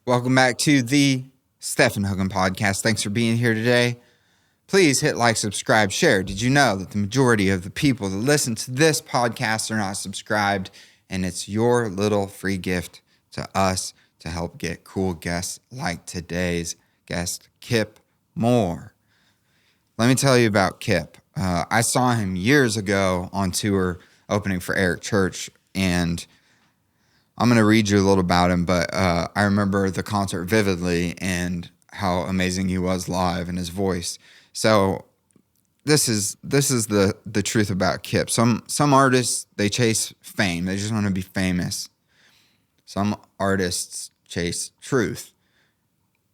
Welcome back to the Stephan Hogan Podcast. Thanks for being here today. Please hit like, subscribe, share. Did you know that the majority of the people that listen to this podcast are not subscribed? And it's your little free gift to us to help get cool guests like today's guest, Kip Moore. Let me tell you about Kip. I saw him years ago on tour opening for Eric Church, and I'm going to read you a little about him, but I remember the concert vividly and how amazing he was live and his voice. So this is the truth about Kip. Some artists, they chase fame. They just want to be famous. Some artists chase truth.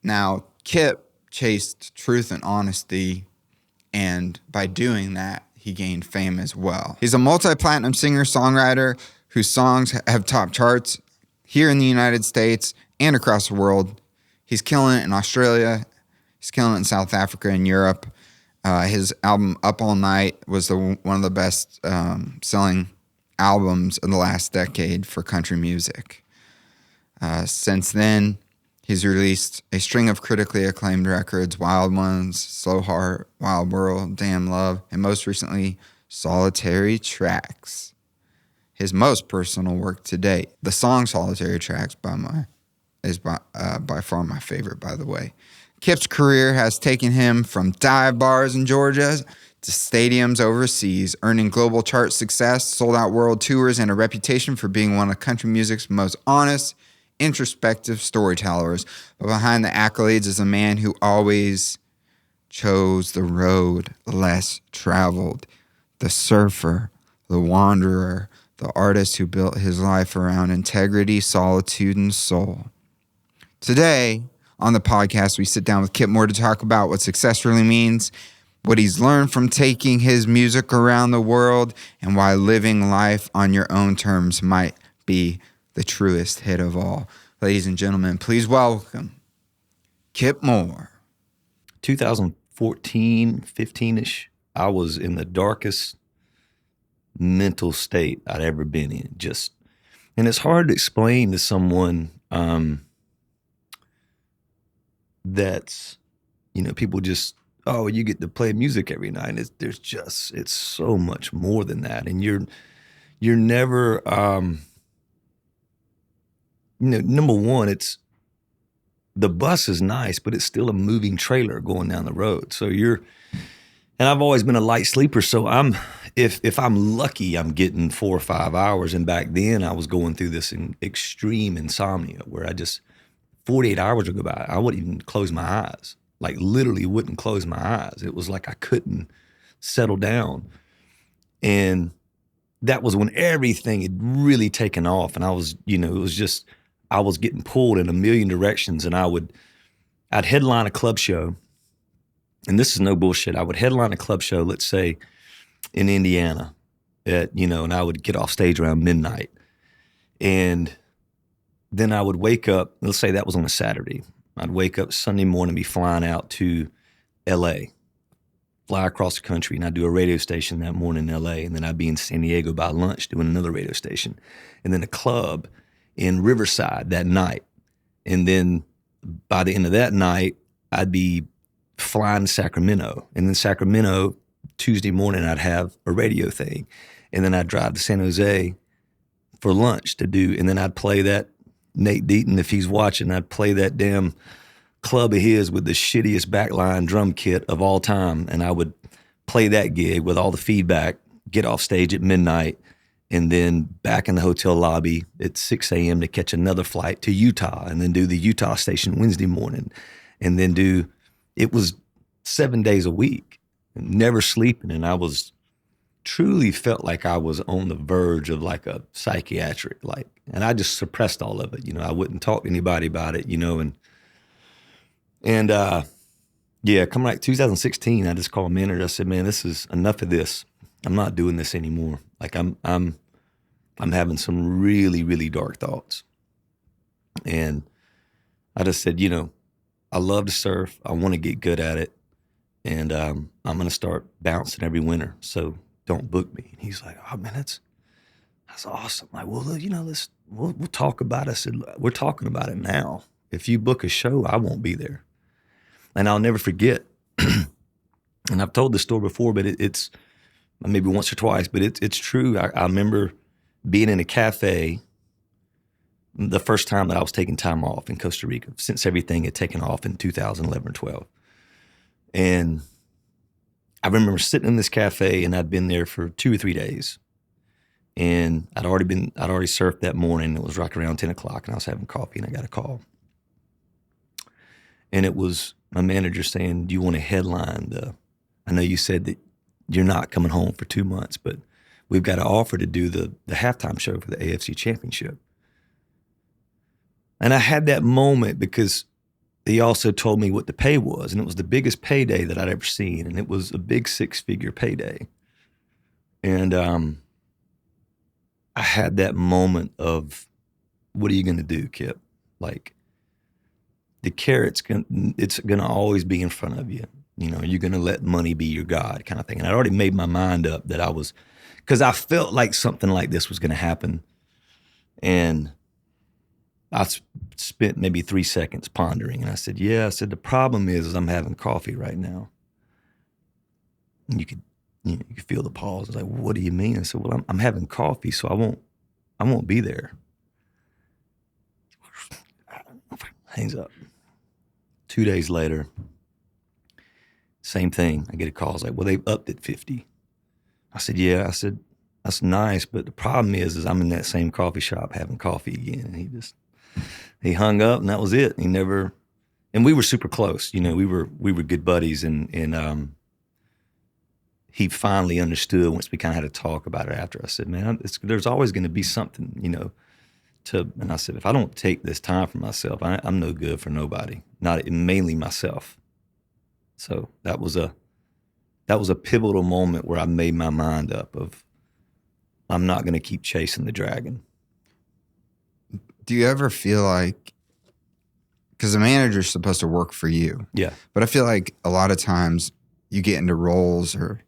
Now, Kip chased truth and honesty, and by doing that, he gained fame as well. He's a multi-platinum singer-songwriter whose songs have topped charts here in the United States and across the world. He's killing it in Australia. He's killing it in South Africa and Europe. His album Up All Night was one of the best selling albums in the last decade for country music. Since then, he's released a string of critically acclaimed records: Wild Ones, Slow Heart, Wild World, Damn Love, and most recently, Solitary Tracks. His most personal work to date. The song Solitary Tracks is by far my favorite, by the way. Kip's career has taken him from dive bars in Georgia to stadiums overseas, earning global chart success, sold-out world tours, and a reputation for being one of country music's most honest, introspective storytellers. But behind the accolades is a man who always chose the road less traveled, the surfer, the wanderer, the artist who built his life around integrity, solitude, and soul. Today, on the podcast, we sit down with Kip Moore to talk about what success really means, what he's learned from taking his music around the world, and why living life on your own terms might be the truest hit of all. Ladies and gentlemen, please welcome Kip Moore. 2014, 15-ish, I was in the darkest mental state I'd ever been in. And it's hard to explain to someone that's, people just, oh, you get to play music every night. It's so much more than that. And you're never, number one, the bus is nice, but it's still a moving trailer going down the road. So and I've always been a light sleeper. So if I'm lucky, I'm getting 4 or 5 hours. And back then I was going through this extreme insomnia where 48 hours would go by, I wouldn't even close my eyes. Like literally wouldn't close my eyes. It was like I couldn't settle down. And that was when everything had really taken off. And I was, I was getting pulled in a million directions. And I'd headline a club show. And this is no bullshit. I would headline a club show, let's say in Indiana, and I would get off stage around midnight. And then I would wake up, let's say that was on a Saturday. I'd wake up Sunday morning, be flying out to LA, fly across the country, and I'd do a radio station that morning in LA. And then I'd be in San Diego by lunch doing another radio station. And then a club in Riverside that night. And then by the end of that night, I'd be flying to Sacramento. And then Sacramento, Tuesday morning, I'd have a radio thing. And then I'd drive to San Jose for lunch to do, and then I'd play that Nate Deaton, if he's watching, I'd play that damn club of his with the shittiest backline drum kit of all time. And I would play that gig with all the feedback, get off stage at midnight, and then back in the hotel lobby at 6 a.m. to catch another flight to Utah, and then do the Utah station Wednesday morning. And then it was 7 days a week, never sleeping. And I truly felt like I was on the verge of like a psychiatric, and I just suppressed all of it. I wouldn't talk to anybody about it, and come like 2016, I just called my manager. I said, man, this is enough of this. I'm not doing this anymore. Like I'm having some really, really dark thoughts. And I just said, I love to surf. I want to get good at it. And I'm going to start bouncing every winter. So don't book me. And he's like, oh man, that's awesome. Like, well, we'll talk about it. I said, we're talking about it now. If you book a show, I won't be there. And I'll never forget, and I've told this story before, but it's maybe once or twice, but it's true. I remember being in a cafe the first time that I was taking time off in Costa Rica, since everything had taken off in 2011 or 12. And I remember sitting in this cafe, and I'd been there for 2 or 3 days. And I'd already surfed that morning. It was right around 10 o'clock, and I was having coffee, and I got a call. And it was my manager saying, do you want to headline I know you said that you're not coming home for 2 months, but we've got an offer to do the halftime show for the AFC Championship. And I had that moment because he also told me what the pay was, and it was the biggest payday that I'd ever seen, and it was a big 6-figure payday. And I had that moment of, what are you going to do, Kip? Like, the carrot's it's going to always be in front of you. You know, you're going to let money be your God kind of thing. And I'd already made my mind up that because I felt like something like this was going to happen. And I spent maybe 3 seconds pondering. And I said, the problem is I'm having coffee right now. And you could feel the pause. I was like, what do you mean? I said, well, I'm having coffee, so I won't be there. Hangs up. 2 days later, same thing. I get a call. I was like, well, they've upped it 50. I said, yeah. I said, that's nice, but the problem is I'm in that same coffee shop having coffee again. And he hung up, and that was it. And we were super close. You know, we were good buddies, and he finally understood once we kind of had a talk about it after. I said, man, there's always going to be something, you know, and I said, if I don't take this time for myself, I'm no good for nobody, mainly myself. So that was a pivotal moment where I made my mind up of, I'm not going to keep chasing the dragon. Do you ever feel like, because a manager's supposed to work for you. Yeah. But I feel like a lot of times you get into roles, or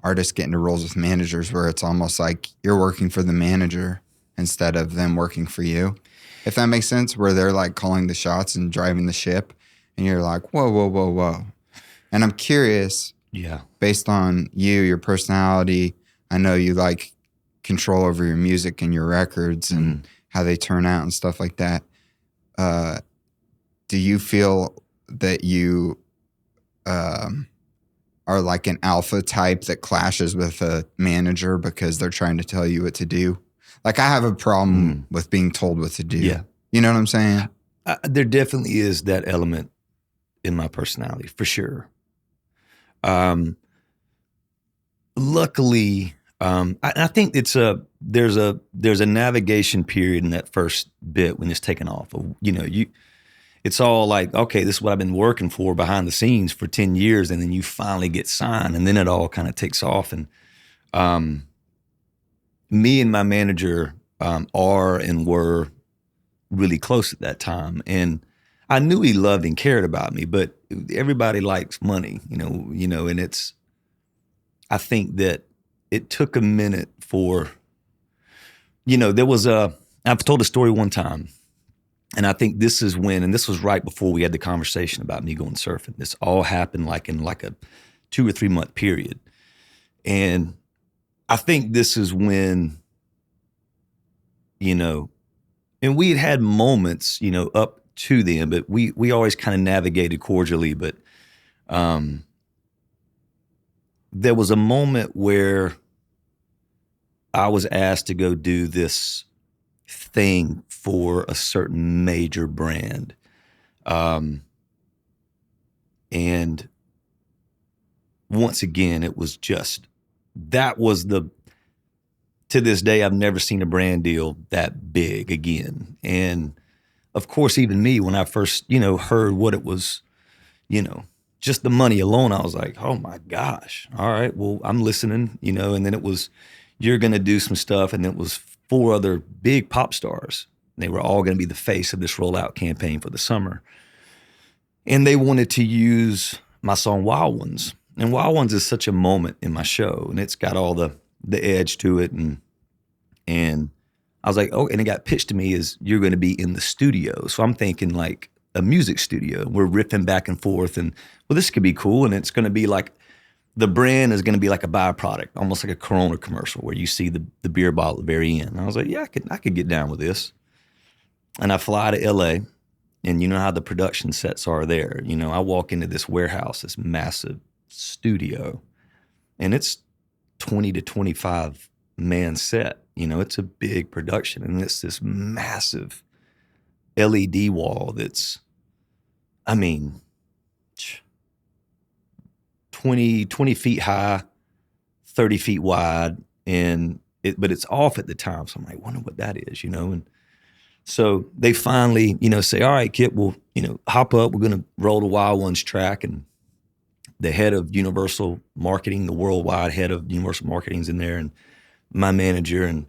artists get into roles with managers where it's almost like you're working for the manager instead of them working for you. If that makes sense, where they're like calling the shots and driving the ship, and you're like, whoa, whoa, whoa, whoa. And I'm curious, based on your personality, I know you like control over your music and your records and how they turn out and stuff like that. Do you feel that you are like an alpha type that clashes with a manager because they're trying to tell you what to do? Like, I have a problem with being told what to do. Yeah. You know what I'm saying? There definitely is that element in my personality, for sure. Luckily, I think there's a navigation period in that first bit when it's taken off. You know, it's all like, okay, this is what I've been working for behind the scenes for 10 years, and then you finally get signed, and then it all kind of takes off. And me and my manager are and were really close at that time, and I knew he loved and cared about me, but everybody likes money, you know, and I think that it took a minute for, you know, I've told a story one time, and I think this is when, and this was right before we had the conversation about me going surfing. This all happened like in like a 2 or 3 month period. And I think this is when, you know, and we had moments, you know, up to them, but we always kind of navigated cordially. But there was a moment where I was asked to go do this thing for a certain major brand. And once again, it was just, to this day, I've never seen a brand deal that big again. And of course, even me, when I first, you know, heard what it was, you know, just the money alone, I was like, oh my gosh. All right, well, I'm listening, you know, and then it was, you're going to do some stuff. And it was 4 other big pop stars. They were all going to be the face of this rollout campaign for the summer. And they wanted to use my song Wild Ones. And Wild Ones is such a moment in my show, and it's got all the edge to it. And I was like, oh, and it got pitched to me as, you're going to be in the studio. So I'm thinking like a music studio. We're riffing back and forth, and well, this could be cool, and it's going to be like the brand is going to be like a byproduct, almost like a Corona commercial where you see the beer bottle at the very end. And I was like, yeah, I could get down with this. And I fly to LA, and you know how the production sets are there. You know, I walk into this warehouse, this massive studio, and it's 20 to 25 man set. You know, it's a big production, and it's this massive LED wall that's, I mean, 20 feet high, 30 feet wide, but it's off at the time. So I'm like, wonder what that is, you know? And so they finally, you know, say, all right, Kip, we'll, you know, hop up. We're going to roll the Wild Ones track. And the head of Universal Marketing, the worldwide head of Universal Marketing's in there, and my manager. And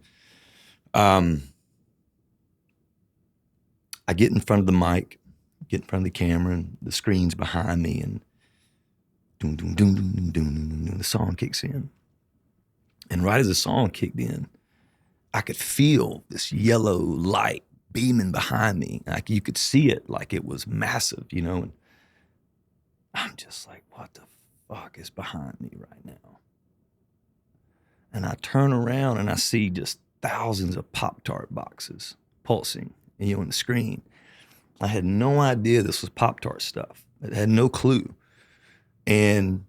I get in front of the mic, get in front of the camera, and the screen's behind me, and doom, doom, doom, doom, doom, doom, doom, doom, the song kicks in. And right as the song kicked in, I could feel this yellow light beaming behind me. Like you could see it like it was massive, you know? And I'm just like, what the fuck is behind me right now? And I turn around and I see just thousands of Pop-Tart boxes pulsing, you know, on the screen. I had no idea this was Pop-Tart stuff. I had no clue. And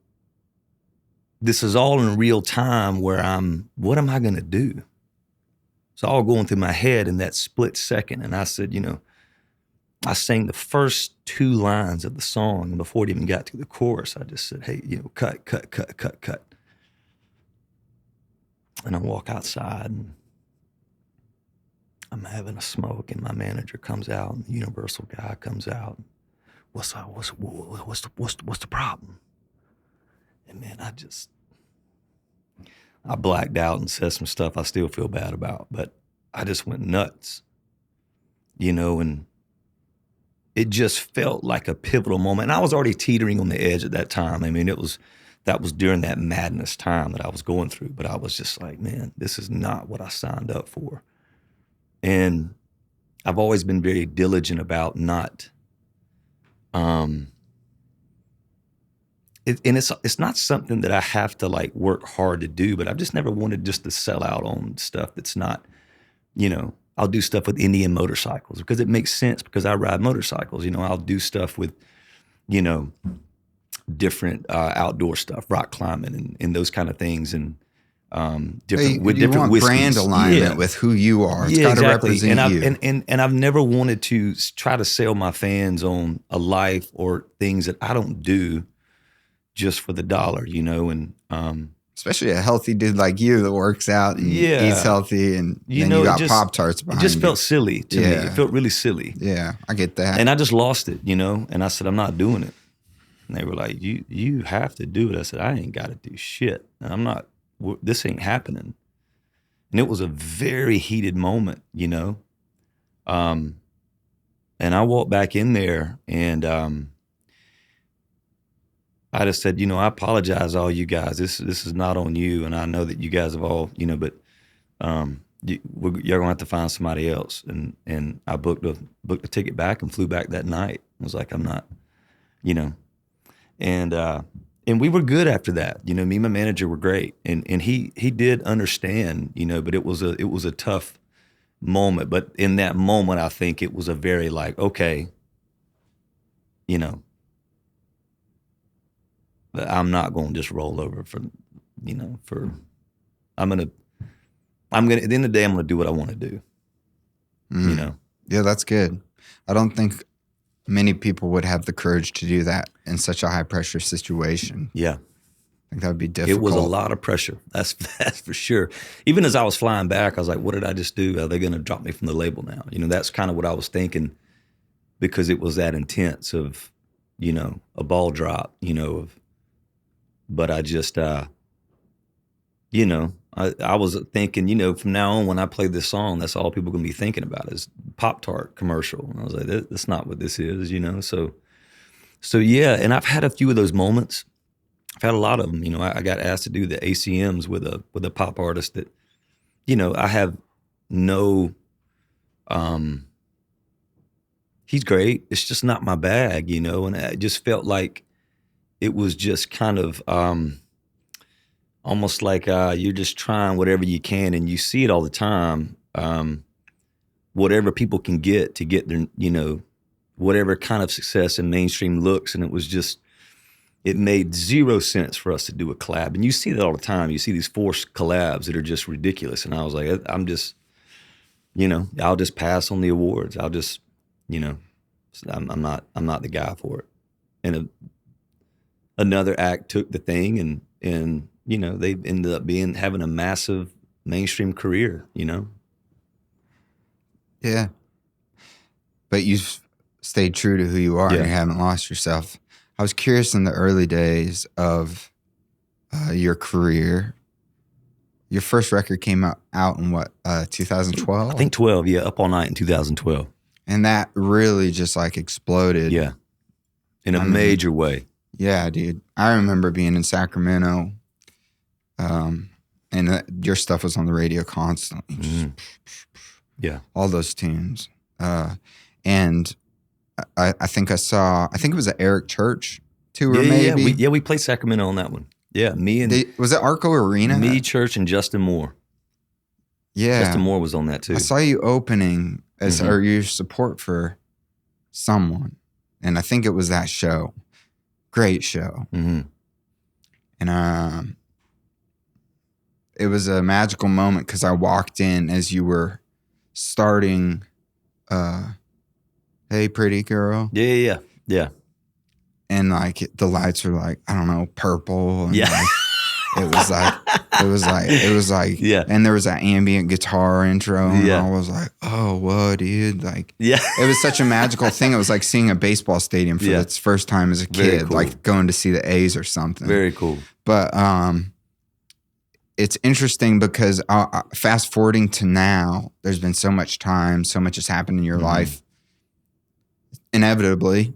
this is all in real time where what am I gonna do? It's all going through my head in that split second. And I said, you know, I sang the first 2 lines of the song, and before it even got to the chorus, I just said, hey, you know, cut, cut, cut, cut, cut. And I walk outside, and I'm having a smoke, and my manager comes out, and the Universal guy comes out. What's the problem? And man, I blacked out and said some stuff I still feel bad about, but I just went nuts, you know, and it just felt like a pivotal moment. And I was already teetering on the edge at that time. I mean, that was during that madness time that I was going through, but I was just like, man, this is not what I signed up for. And I've always been very diligent about not, it's not something that I have to like work hard to do, but I've just never wanted just to sell out on stuff that's not, you know, I'll do stuff with Indian motorcycles because it makes sense because I ride motorcycles. You know, I'll do stuff with, you know, different outdoor stuff, rock climbing and those kind of things, and different with different want whiskeys. Brand alignment with who you are. It's got to represent you. And I've never wanted to try to sell my fans on a life or things that I don't do just for the dollar, you know, and especially a healthy dude like you that works out and eats healthy, and then you got Pop-Tarts behind you. It just felt silly to me. It felt really silly. Yeah, I get that. And I just lost it, you know, and I said, I'm not doing it. And they were like, you have to do it. I said, I ain't got to do shit. And this ain't happening. And it was a very heated moment, you know. And I walked back in there, and I just said, you know, I apologize to all you guys. This is not on you, and I know that you guys have all, you know, but you're gonna have to find somebody else. And I booked a ticket back and flew back that night. I was like, I'm not, you know, and we were good after that. You know, me and my manager were great, and he did understand, you know, but it was a tough moment. But in that moment, I think it was a very like, okay, you know, but I'm not going to just roll over I'm going to, at the end of the day, I'm going to do what I want to do, you know? Yeah, that's good. I don't think many people would have the courage to do that in such a high pressure situation. Yeah. I think that would be difficult. It was a lot of pressure. That's for sure. Even as I was flying back, I was like, what did I just do? Are they going to drop me from the label now? You know, that's kind of what I was thinking, because it was that intense of, you know, a ball drop, you know, but I just, you know, I was thinking, you know, from now on, when I play this song, that's all people are going to be thinking about is Pop-Tart commercial. And I was like, that's not what this is, you know? So yeah. And I've had a few of those moments. I've had a lot of them. You know, I got asked to do the ACMs with a pop artist that, you know, I have no he's great. It's just not my bag, you know. And I just felt like it was just kind of almost like you're just trying whatever you can, and you see it all the time. Whatever people can get to get their, you know, whatever kind of success in mainstream looks, and it made zero sense for us to do a collab. And you see that all the time. You see these forced collabs that are just ridiculous. And I was like, I'm just, you know, I'll just pass on the awards. I'll just, you know, I'm not the guy for it. And another act took the thing, and you know, they ended up having a massive mainstream career, you know? Yeah. But you've stayed true to who you are, Yeah. and you haven't lost yourself. I was curious, in the early days of your career, your first record came out in what, 2012? I think 12, yeah, Up All Night in 2012. And that really just like exploded. Yeah, in a major way. Yeah, dude. I remember being in Sacramento, and your stuff was on the radio constantly. Mm-hmm. Yeah. All those tunes. And I think it was an Eric Church tour, maybe. Yeah, we played Sacramento on that one. Yeah, Was it Arco Arena? Me, Church, and Justin Moore. Yeah. Justin Moore was on that too. I saw you opening or your support for someone. And I think it was that show. Great show. Mm-hmm. And it was a magical moment because I walked in as you were starting Hey Pretty Girl. Yeah. And like the lights were like, I don't know, purple. And Yeah. Like, it was like, yeah. And there was that ambient guitar intro. And Yeah. I was like, oh, whoa, dude. Like, yeah. It was such a magical thing. It was like seeing a baseball stadium for its first time as a kid, cool. like going to see the A's or something. Very cool. But it's interesting because fast forwarding to now, there's been so much time, so much has happened in your life, inevitably,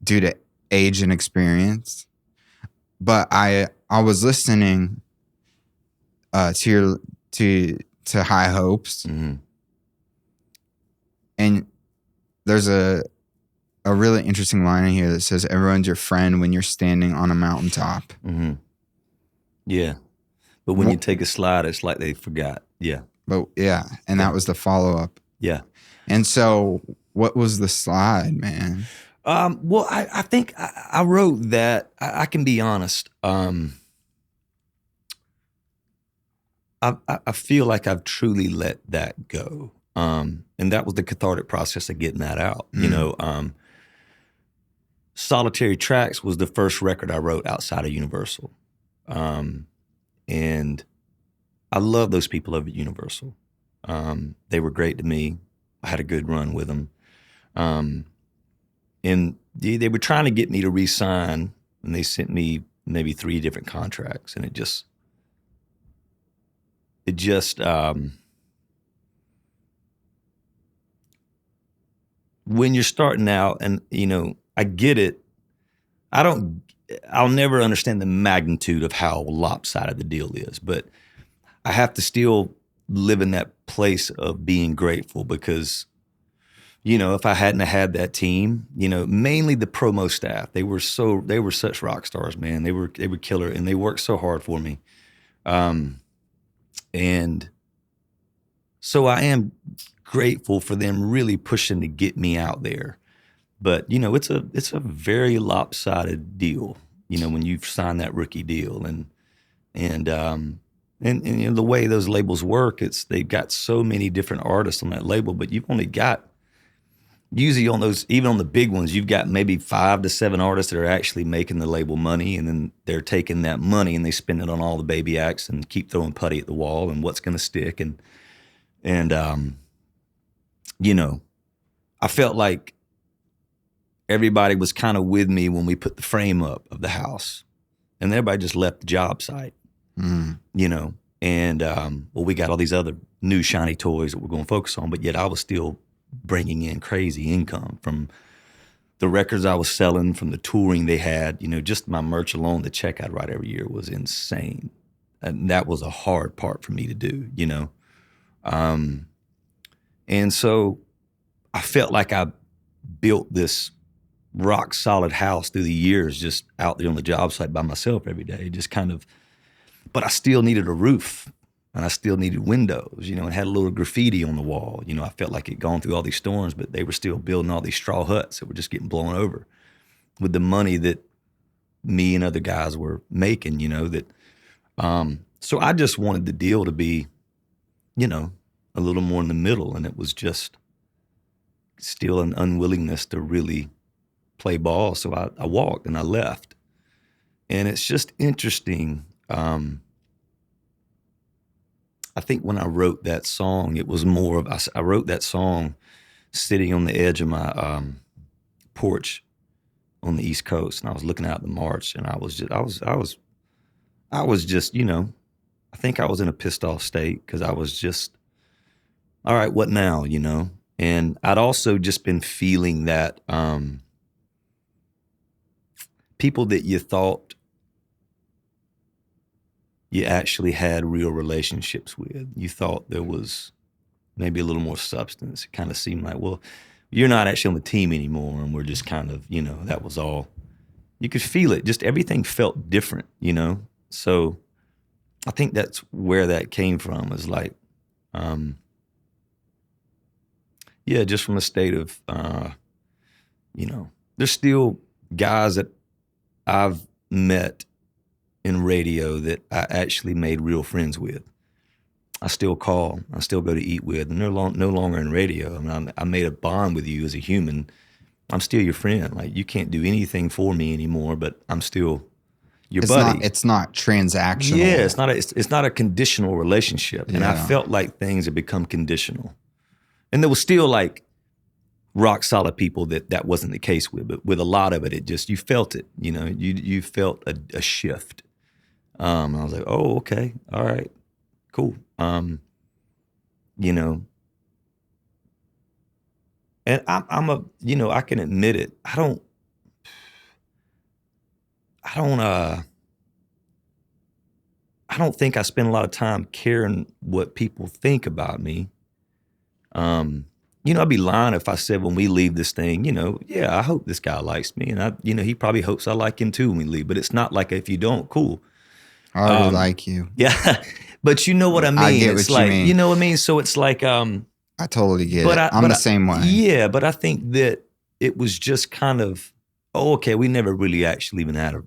due to age and experience. But I was listening to High Hopes, and there's a really interesting line in here that says, "Everyone's your friend when you're standing on a mountaintop." Mm-hmm. Yeah. But when you take a slide, it's like they forgot. Yeah. But yeah, and that was the follow-up. Yeah. And so what was the slide, man? Well, I think I wrote that. I can be honest. I feel like I've truly let that go. And that was the cathartic process of getting that out. You know, Solitary Tracks was the first record I wrote outside of Universal. And I love those people over at Universal. They were great to me. I had a good run with them. And they were trying to get me to re-sign, and they sent me maybe 3 different contracts, and it just when you're starting out, and you know, I get it. I'll never understand the magnitude of how lopsided the deal is, but I have to still live in that place of being grateful because, you know, if I hadn't had that team, you know, mainly the promo staff, they were such rock stars, man. They were killer, and they worked so hard for me. And so I am grateful for them really pushing to get me out there. But, you know, it's a very lopsided deal, you know, when you've signed that rookie deal. And you know, the way those labels work, they've got so many different artists on that label, but you've only got, usually on those, even on the big ones, you've got maybe 5 to 7 artists that are actually making the label money, and then they're taking that money and they spend it on all the baby acts and keep throwing putty at the wall and what's going to stick. And you know, I felt like everybody was kind of with me when we put the frame up of the house, and everybody just left the job site, you know, and well, we got all these other new shiny toys that we're going to focus on, but yet I was still bringing in crazy income from the records I was selling, from the touring they had. You know, just my merch alone, the check I'd write every year was insane. And that was a hard part for me to do, you know. And so I felt like I built this rock solid house through the years, just out there on the job site by myself every day, just kind of, but I still needed a roof and I still needed windows, and had a little graffiti on the wall. I felt like it'd gone through all these storms, but they were still building all these straw huts that were just getting blown over with the money that me and other guys were making, so I just wanted the deal to be, a little more in the middle. And it was just still an unwillingness to really play ball. So I walked and I left. And it's just interesting. I think when I wrote that song, it was more of, I wrote that song sitting on the edge of my porch on the East Coast. And I was looking out the march, and I was just, I think I was in a pissed off state, because I was just, all right, what now, And I'd also just been feeling that people that you thought you actually had real relationships with, you thought there was maybe a little more substance. It kind of seemed like, well, you're not actually on the team anymore, and we're just kind of, that was all. You could feel it. Just everything felt different, So I think that's where that came from, is like, just from a state of, there's still guys that I've met in radio that I actually made real friends with. I still call, I still go to eat with, and they're no longer in radio. I mean, I made a bond with you as a human. I'm still your friend. Like, you can't do anything for me anymore, but I'm still your buddy. It's not transactional. Yeah, it's not a conditional relationship. And I felt like things had become conditional. And there was still like rock solid people that wasn't the case with, but with a lot of it just, you felt it, you felt a shift. I was like, oh, okay, all right, cool. And I'm I can admit it. I don't think I spend a lot of time caring what people think about me. I'd be lying if I said when we leave this thing, I hope this guy likes me, and he probably hopes I like him too when we leave. But it's not like, if you don't, cool. I already like you. Yeah, but you know what I mean. I get it's what like, you mean. You know what I mean. So it's like, I totally get it. I'm the same way. Yeah, but I think that it was just kind of, okay, we never really actually even had a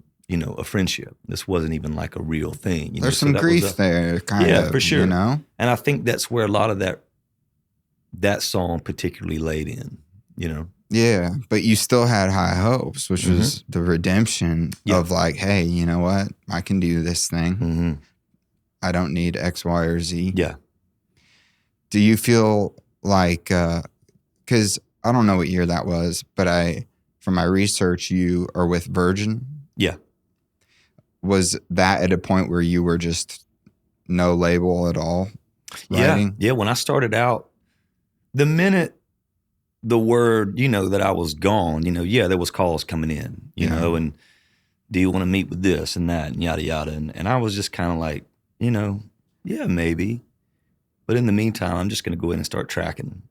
friendship. This wasn't even like a real thing. There's some grief there, kind of. Yeah, for sure. And I think that's where a lot of that song particularly laid in, Yeah, but you still had high hopes, which was the redemption of like, hey, you know what? I can do this thing. Mm-hmm. I don't need X, Y, or Z. Yeah. Do you feel like, because I don't know what year that was, but from my research, you are with Virgin. Yeah. Was that at a point where you were just no label at all writing? Yeah. When I started out, the minute the word, that I was gone, there was calls coming in, you know, and do you want to meet with this and that and yada, yada. And I was just kind of like, yeah, maybe. But in the meantime, I'm just going to go in and start tracking.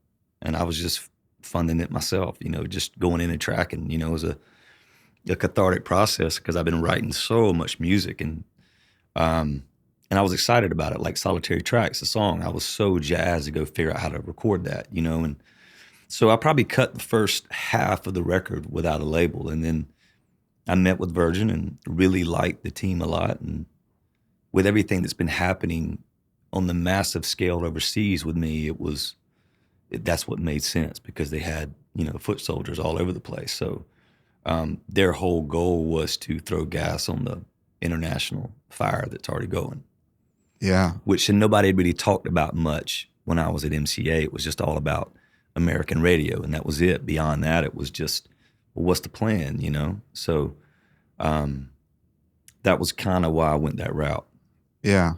And I was just funding it myself, just going in and tracking, it was a cathartic process, because I've been writing so much music, and I was excited about it, like Solitary Tracks, the song. I was so jazzed to go figure out how to record that, and so I probably cut the first half of the record without a label, and then I met with Virgin and really liked the team a lot, and with everything that's been happening on the massive scale overseas with me, that's what made sense, because they had, foot soldiers all over the place. So their whole goal was to throw gas on the international fire that's already going. Yeah. Which nobody had really talked about much when I was at MCA. It was just all about American radio, and that was it. Beyond that, it was just, well, what's the plan, So that was kind of why I went that route. Yeah.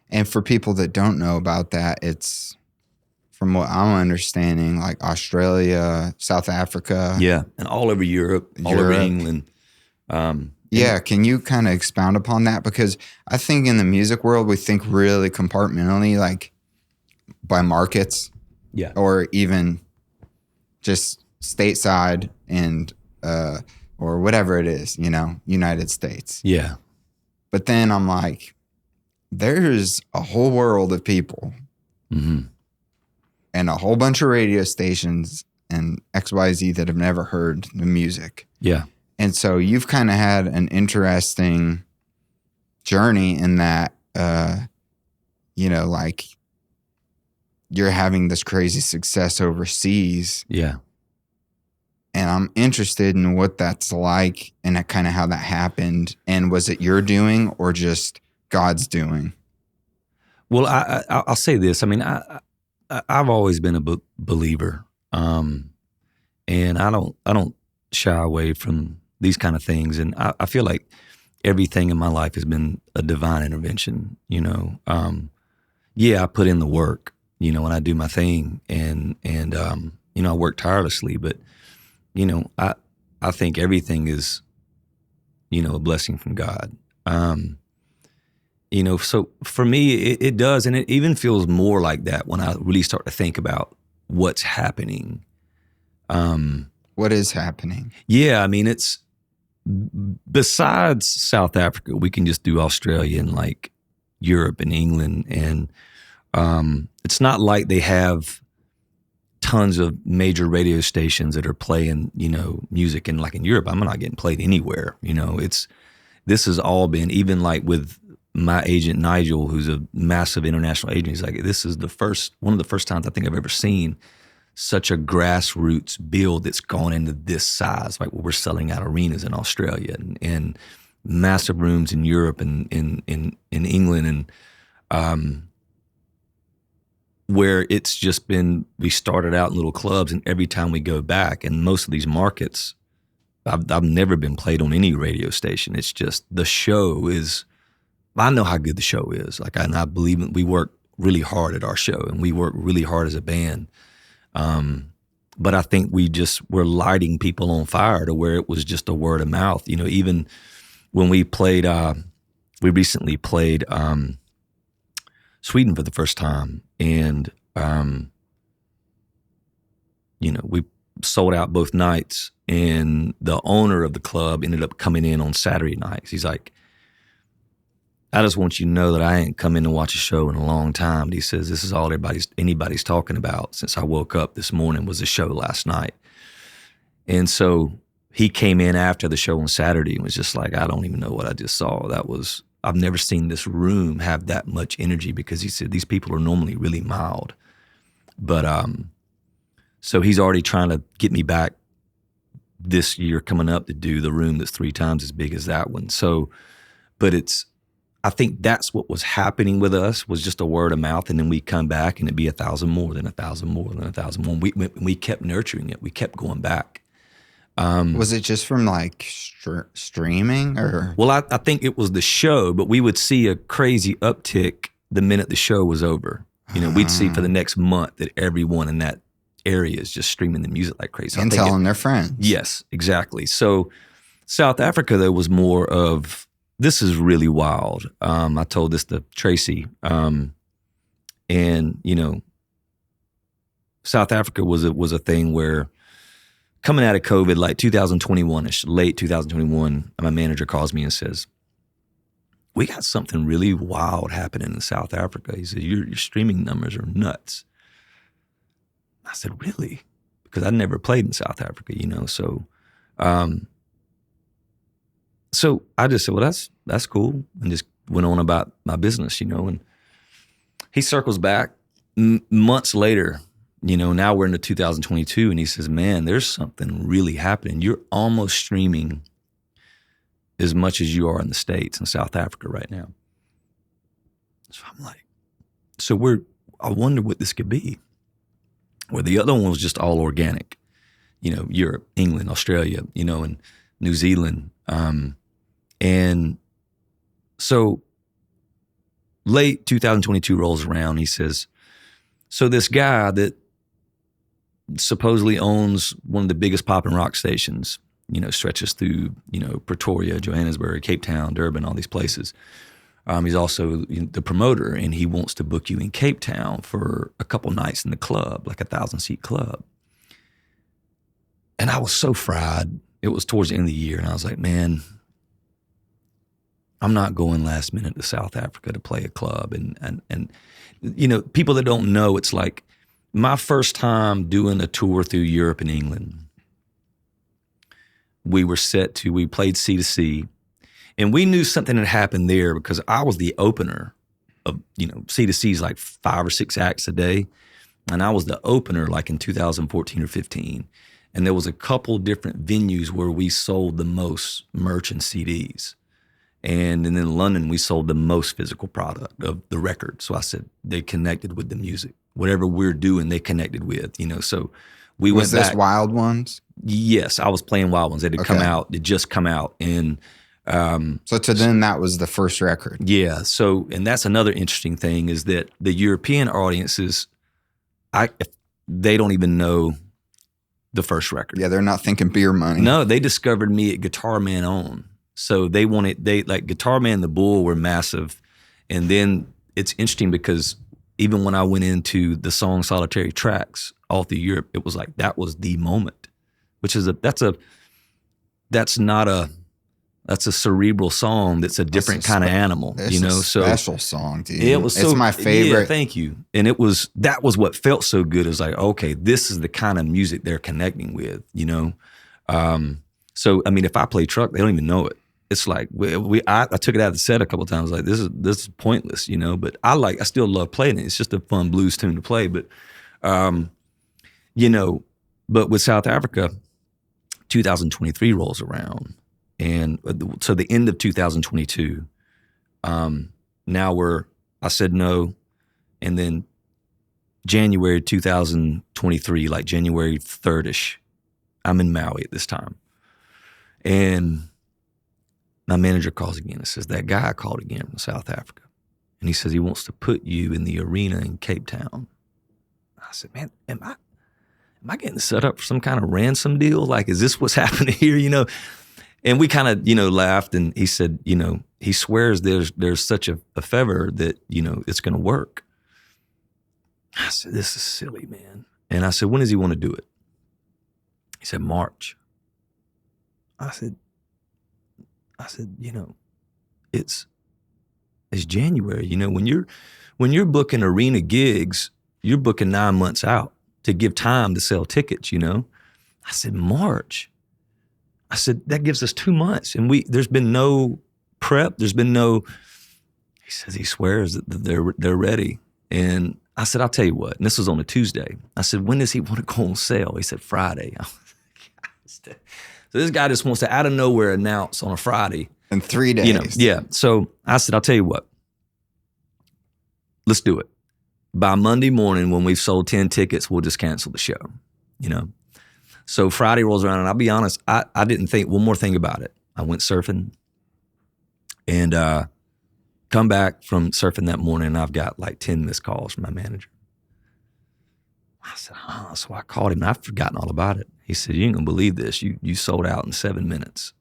And for people that don't know about that, it's, from what I'm understanding, like Australia, South Africa. Yeah, and all over Europe, all over England. Yeah, can you kind of expound upon that? Because I think in the music world, we think really compartmentally, like by markets. Yeah. Or even just stateside and or whatever it is, United States. Yeah. But then I'm like, there's a whole world of people and a whole bunch of radio stations and XYZ that have never heard the music. Yeah. And so you've kind of had an interesting journey in that, like you're having this crazy success overseas. Yeah. And I'm interested in what that's like and kind of how that happened. And was it your doing or just God's doing? Well, I'll say this. I mean, I've always been a believer, and I don't shy away from these kind of things. And I feel like everything in my life has been a divine intervention. I put in the work, and I do my thing, and I work tirelessly. But I think everything is, a blessing from God. So for me, it does. And it even feels more like that when I really start to think about what's happening. What is happening? Yeah. I mean, it's besides South Africa, we can just do Australia and like Europe and England. And it's not like they have tons of major radio stations that are playing, music. And like in Europe, I'm not getting played anywhere. This has all been, even like with my agent Nigel, who's a massive international agent, he's like, this is one of the first times I think I've ever seen such a grassroots build that's gone into this size. Like we're selling out arenas in Australia and massive rooms in Europe and in England, and where it's just been, we started out in little clubs, and every time we go back, and most of these markets, I've never been played on any radio station. It's just the show is, I know how good the show is. Like, I believe we work really hard at our show, and we work really hard as a band. But I think we're lighting people on fire to where it was just a word of mouth. Even when we played, we recently played Sweden for the first time, and we sold out both nights. And the owner of the club ended up coming in on Saturday nights. He's like, I just want you to know that I ain't come in to watch a show in a long time. He says, this is all anybody's talking about since I woke up this morning was the show last night. And so he came in after the show on Saturday and was just like, I don't even know what I just saw. I've never seen this room have that much energy, because he said these people are normally really mild. But so he's already trying to get me back this year coming up to do the room that's 3 times as big as that one. So, but I think that's what was happening with us, was just a word of mouth, and then we come back and it'd be 1,000 more, then 1,000 more, then 1,000 more. We kept nurturing it. We kept going back. Was it just from like streaming or? Well, I think it was the show, but we would see a crazy uptick the minute the show was over. We'd see for the next month that everyone in that area is just streaming the music like crazy. And telling their friends. Yes, exactly. So South Africa, though, was more of, this is really wild. I told this to Tracy, and South Africa was a thing where, coming out of COVID, like 2021ish, late 2021, my manager calls me and says, we got something really wild happening in South Africa. He said, your streaming numbers are nuts. I said, really? Because I'd never played in South Africa, so. So I just said, well, that's cool, and just went on about my business, and he circles back months later, now we're into 2022, and he says, man, there's something really happening. You're almost streaming as much as you are in the States and South Africa right now. So I'm like, I wonder what this could be. Where the other one was just all organic, Europe, England, Australia, and New Zealand. And so late 2022 rolls around. He says, so this guy that supposedly owns one of the biggest pop and rock stations, stretches through, Pretoria, Johannesburg, Cape Town, Durban, all these places. He's also the promoter, and he wants to book you in Cape Town for a couple nights in the club, like a 1,000-seat club. And I was so fried. It was towards the end of the year, and I was like, man, I'm not going last minute to South Africa to play a club. And you know, people that don't know, it's like my first time doing a tour through Europe and England. We played C2C, and we knew something had happened there because I was the opener of, you know, C2C's like 5 or 6 acts a day. And I was the opener like in 2014 or 15. And there was a couple different venues where we sold the most merch and CDs. And in London, we sold the most physical product of the record. So I said, they connected with the music. Whatever we're doing, they connected with, you know. So we went back. Was this Wild Ones? Yes, I was playing Wild Ones. It had come out. It just come out. And so to them, that was the first record. Yeah. So, and that's another interesting thing is that the European audiences, they don't even know the first record. Yeah, they're not thinking Beer Money. No, they discovered me at Guitar Man On. So they like Guitar Man, the Bull were massive. And then it's interesting because even when I went into the song Solitary Tracks all through Europe, it was like, that was the moment, which is that's a cerebral song. That's a different kind of animal, you know. So special song, dude. It's my favorite. Yeah, thank you. And that was what felt so good. Is like, okay, this is the kind of music they're connecting with, you know. So I mean, if I play truck, they don't even know it. It's like I took it out of the set a couple of times. Like this is pointless, you know. But I still love playing it. It's just a fun blues tune to play. But you know, but with South Africa, 2023 rolls around. And so the end of 2022, now I said no. And then January 2023, like January 3rd-ish, I'm in Maui at this time. And my manager calls again and says, that guy called again from South Africa. And he says he wants to put you in the arena in Cape Town. I said, man, am I getting set up for some kind of ransom deal? Like, is this what's happening here, you know? And we kind of, you know, laughed, and he said, you know, he swears there's such a favor that, you know, it's going to work. I said, this is silly, man. And I said, when does he want to do it? He said, March. I said, you know, it's January. You know, when you're booking arena gigs, you're booking 9 months out to give time to sell tickets, you know. I said, March. I said, that gives us 2 months. And there's been no prep. There's been no, he says, he swears that they're ready. And I said, I'll tell you what. And this was on a Tuesday. I said, when does he want to go on sale? He said, Friday. So this guy just wants to out of nowhere announce on a Friday. In 3 days. You know, yeah. So I said, I'll tell you what. Let's do it. By Monday morning, when we've sold 10 tickets, we'll just cancel the show, you know. So Friday rolls around, and I'll be honest, I didn't think one more thing about it. I went surfing, and come back from surfing that morning, and I've got like 10 missed calls from my manager. I said, so I called him, and I've forgotten all about it. He said, you ain't gonna believe this. You sold out in 7 minutes.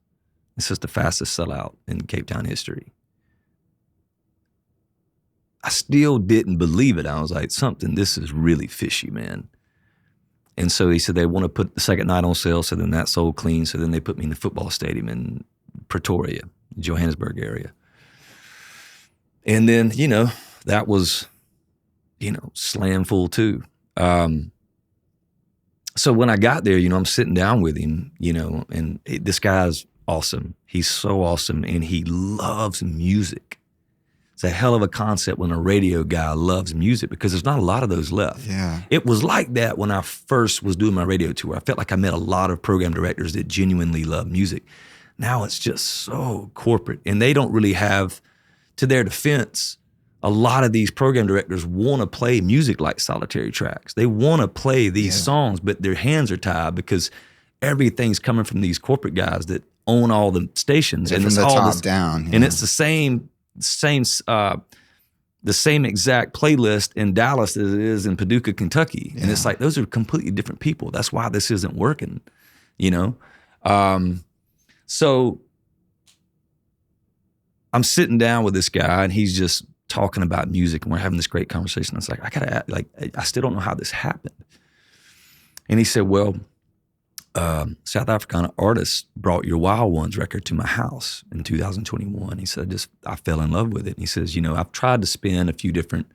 This is the fastest sellout in Cape Town history. I still didn't believe it. I was like, this is really fishy, man. And so he said they want to put the second night on sale, so then that sold clean. So then they put me in the football stadium in Pretoria, Johannesburg area. And then, you know, that was, you know, slam full too. So when I got there, you know, I'm sitting down with him, you know, and this guy's awesome. He's so awesome, and he loves music. It's a hell of a concept when a radio guy loves music, because there's not a lot of those left. Yeah. It was like that when I first was doing my radio tour. I felt like I met a lot of program directors that genuinely love music. Now it's just so corporate, and they don't really have, to their defense, a lot of these program directors want to play music like Solitary Tracks. They want to play these songs, but their hands are tied because everything's coming from these corporate guys that own all the stations. And it's all top down. And it's the same exact playlist in Dallas as it is in Paducah, Kentucky. Yeah. And it's like, those are completely different people. That's why this isn't working, you know? So I'm sitting down with this guy, and he's just talking about music, and we're having this great conversation. I was like, I still don't know how this happened. And he said, well, South African artist brought Your Wild Ones record to my house in 2021. He said, I fell in love with it. And he says, I've tried to spin a few different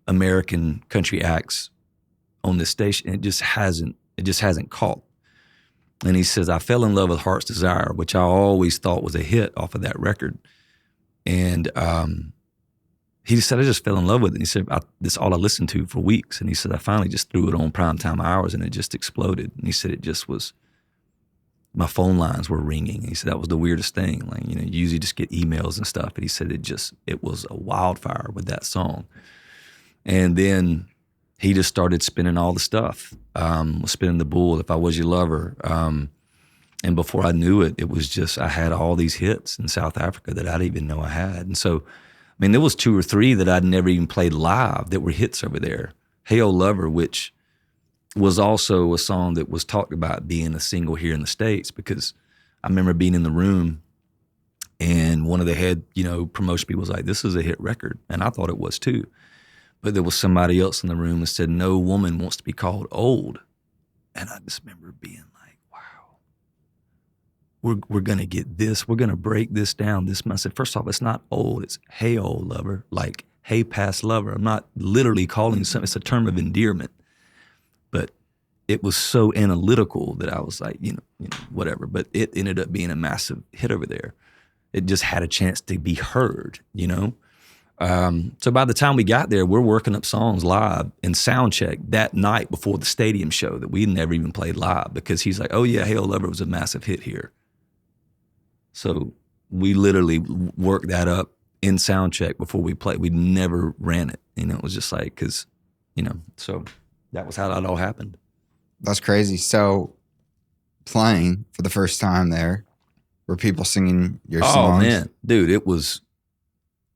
American country acts on this station, and it just hasn't caught. And he says, I fell in love with Heart's Desire, which I always thought was a hit off of that record. And he just said, I just fell in love with it. And he said, this is all I listened to for weeks. And he said, I finally just threw it on primetime hours and it just exploded. And he said, it just was, my phone lines were ringing. And he said, that was the weirdest thing. Like, you usually just get emails and stuff. And he said, it was a wildfire with that song. And then he just started spinning all the stuff, was spinning the Bull, If I Was Your Lover. And before I knew it, it was just, I had all these hits in South Africa that I didn't even know I had. And so, there was 2 or 3 that I'd never even played live that were hits over there. Hey Oh Lover, which was also a song that was talked about being a single here in the States, because I remember being in the room and one of the head, promotion people was like, this is a hit record. And I thought it was too. But there was somebody else in the room that said, no woman wants to be called old. And I just remember being like, wow, we're going to get this. We're going to break this down. This must say, first off, it's not old. It's hey, old lover, like hey, past lover. I'm not literally calling something. It's a term of endearment. But it was so analytical that I was like, whatever. But it ended up being a massive hit over there. It just had a chance to be heard, So by the time we got there, we're working up songs live and sound check that night before the stadium show that we never even played live, because he's like, oh yeah, Hey Oh Lover was a massive hit here. So we literally worked that up in sound check before we played. We never ran it. It was just like, cause, so that was how that all happened. That's crazy. So playing for the first time there, were people singing your songs? Oh man, dude, it was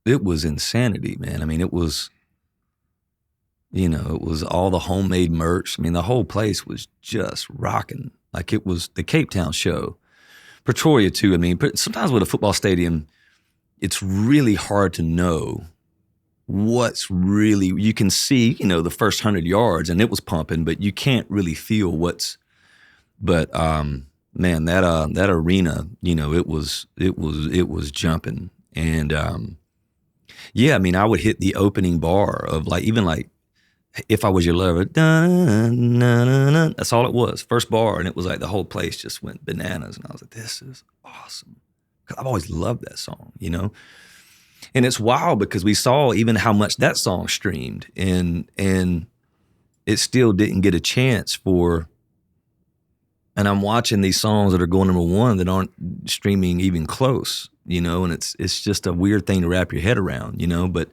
insanity, man. It was, it was all the homemade merch. The whole place was just rocking. Like it was the Cape Town show. Pretoria too. Sometimes with a football stadium, it's really hard to know what's really, you can see, the first 100 yards and it was pumping, but you can't really feel but man, that arena, it was jumping. And, yeah, I would hit the opening bar of even If I Was Your Lover, dun, dun, dun, dun. That's all it was. First bar, and it was like the whole place just went bananas. And I was like, this is awesome. 'Cause I've always loved that song, And it's wild because we saw even how much that song streamed, and it still didn't get a chance for. And I'm watching these songs that are going #1 that aren't streaming even close, and it's just a weird thing to wrap your head around, but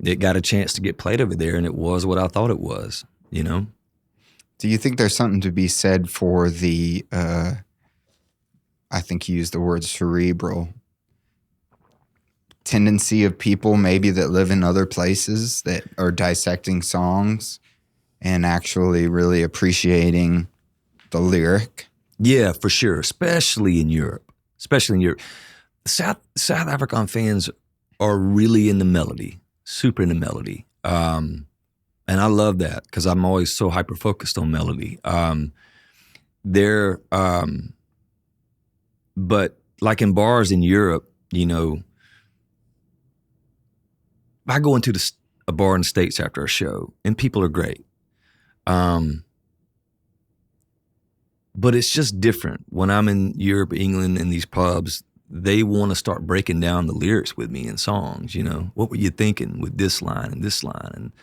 it got a chance to get played over there, and it was what I thought it was, Do you think there's something to be said for the, I think you used the word cerebral, tendency of people maybe that live in other places that are dissecting songs and actually really appreciating the lyric? Yeah, for sure, especially in Europe. South African fans are really into melody, super into melody. And I love that because I'm always so hyper-focused on melody. But like in bars in Europe, I go into a bar in the States after a show and people are great. But it's just different. When I'm in Europe, England, in these pubs, they want to start breaking down the lyrics with me in songs, What were you thinking with this line and this line?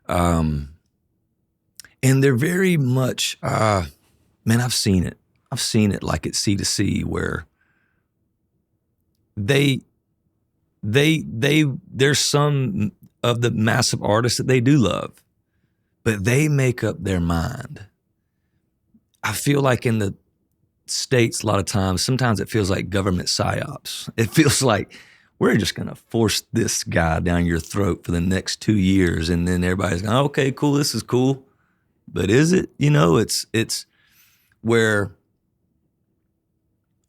And they're very much, man, I've seen it. I've seen it like at C2C where there's some of the massive artists that they do love, but they make up their mind. I feel like in the States, a lot of times, sometimes it feels like government psyops. It feels like we're just going to force this guy down your throat for the next 2 years. And then everybody's going, okay, cool, this is cool. But is it? It's where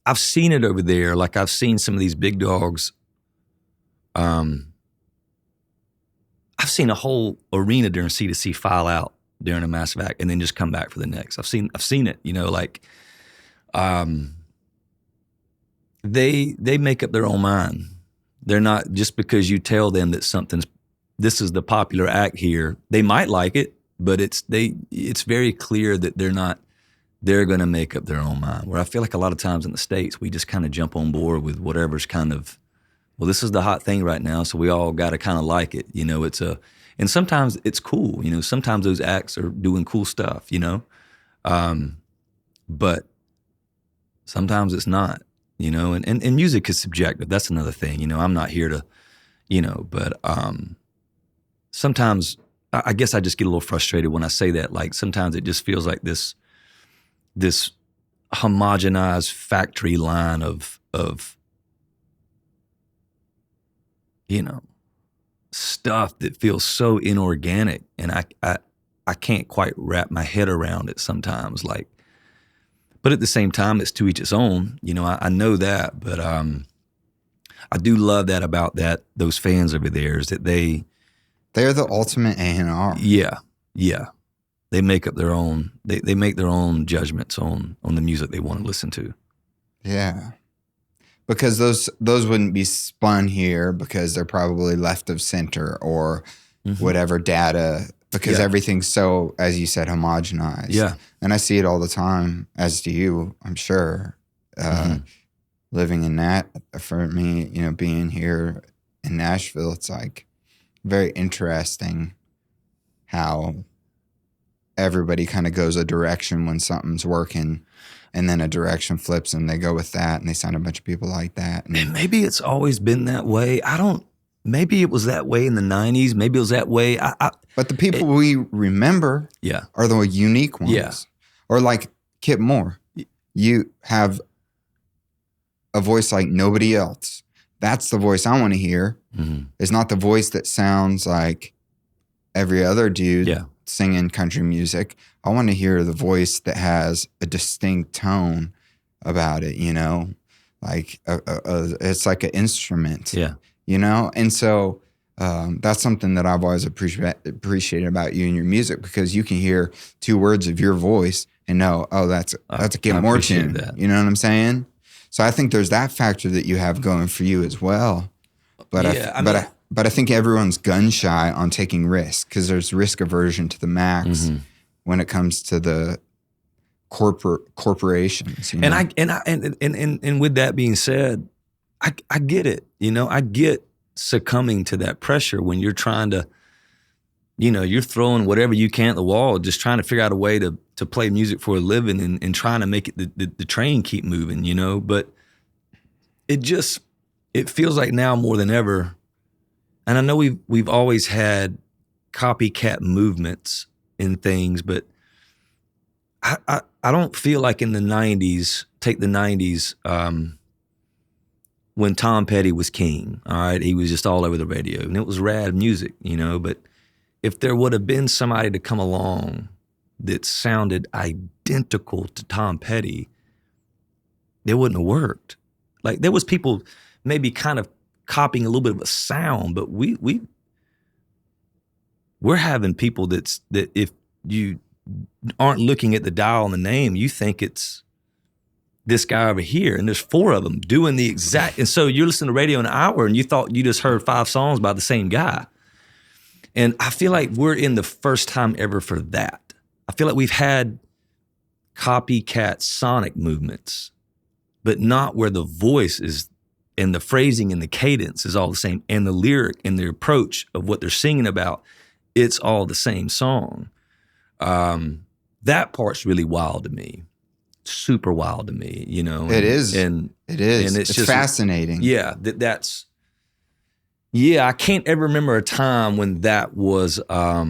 I've seen it over there. Like I've seen some of these big dogs. I've seen a whole arena during C2C file out during a massive act and then just come back for the next. I've seen it, you know, like they make up their own mind. They're not, just because you tell them that this is the popular act here, they might like it, but it's very clear that they're going to make up their own mind. Where I feel like a lot of times in the States, we just kind of jump on board with whatever's kind of, well, this is the hot thing right now, so we all got to kind of like it. You know, and sometimes it's cool. You know, sometimes those acts are doing cool stuff, you know, but sometimes it's not. You know, and music is subjective. That's another thing. You know, I'm not here to, you know, but sometimes I guess I just get a little frustrated when I say that. Like sometimes it just feels like this homogenized factory line of you know, stuff that feels so inorganic, and I can't quite wrap my head around it sometimes. Like. But at the same time, it's to each its own. You know, I know that, but I do love that about those fans over there is that they're the ultimate A&R. Yeah. They make up their own. They make their own judgments on the music they want to listen to. Yeah, because those wouldn't be spun here because they're probably left of center or whatever data. Because everything's so, as you said, homogenized. Yeah. And I see it all the time, as do you, I'm sure. Living in that, for me, you know, being here in Nashville, it's like very interesting how everybody kind of goes a direction when something's working, and then a direction flips and they go with that and they sign a bunch of people like that. And maybe it's always been that way. Maybe it was that way in the 90s. Maybe it was that way. But the people we remember are the unique ones. Yeah. Or like Kip Moore. You have a voice like nobody else. That's the voice I want to hear. It's not the voice that sounds like every other dude singing country music. I want to hear the voice that has a distinct tone about it, you know? Like it's like an instrument. Yeah. You know, and so that's something that I've always appreciated about you and your music, because you can hear two words of your voice and know, oh, that's a Kip Moore tune. That. You know what I'm saying? So I think there's that factor that you have going for you as well. But I think everyone's gun shy on taking risks, because there's risk aversion to the max when it comes to the corporations. You know? And with that being said, I get it. You know, I get succumbing to that pressure when you're trying to, you know, you're throwing whatever you can at the wall, just trying to figure out a way to play music for a living and trying to make it the train keep moving, you know. But it feels like now more than ever, and I know we've always had copycat movements in things, but I don't feel like in the 90s, take the 90s, when Tom Petty was king, all right, he was just all over the radio, and it was rad music, you know, but if there would have been somebody to come along that sounded identical to Tom Petty, it wouldn't have worked. Like, there was people maybe kind of copying a little bit of a sound, but we're having people that if you aren't looking at the dial and the name, you think it's this guy over here, and there's four of them doing the exact, and so you're listening to radio an hour and you thought you just heard 5 songs by the same guy. And I feel like we're in the first time ever for that. I feel like we've had copycat sonic movements, but not where the voice is and the phrasing and the cadence is all the same, and the lyric and the approach of what they're singing about, it's all the same song. That part's really wild to me. Super wild to me, you know. It is. And it's just fascinating. Yeah, that's. Yeah, I can't ever remember a time when that was. I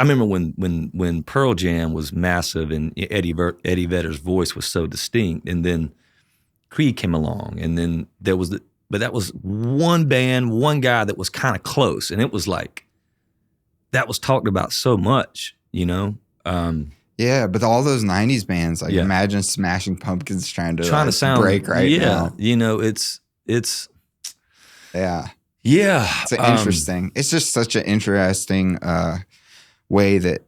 remember when Pearl Jam was massive and Eddie Vedder's voice was so distinct, and then Creed came along, and then there was but that was one band, one guy that was kind of close, and it was like that was talked about so much, you know. Yeah, but all those 90s bands, like imagine Smashing Pumpkins trying to sound break right now. You know, it's yeah. Yeah. It's interesting. It's just such an interesting way that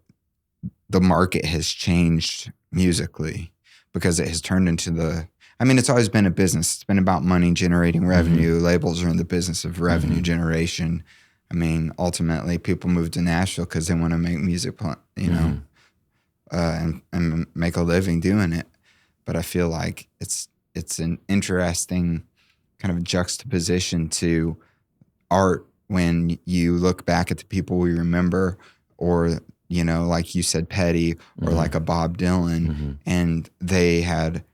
the market has changed musically, because it has turned into it's always been a business. It's been about money, generating revenue. Labels are in the business of revenue generation. I mean, ultimately, people move to Nashville because they want to make music, and make a living doing it. But I feel like it's an interesting kind of juxtaposition to art when you look back at the people we remember, or like you said, Petty, or like a Bob Dylan, and they had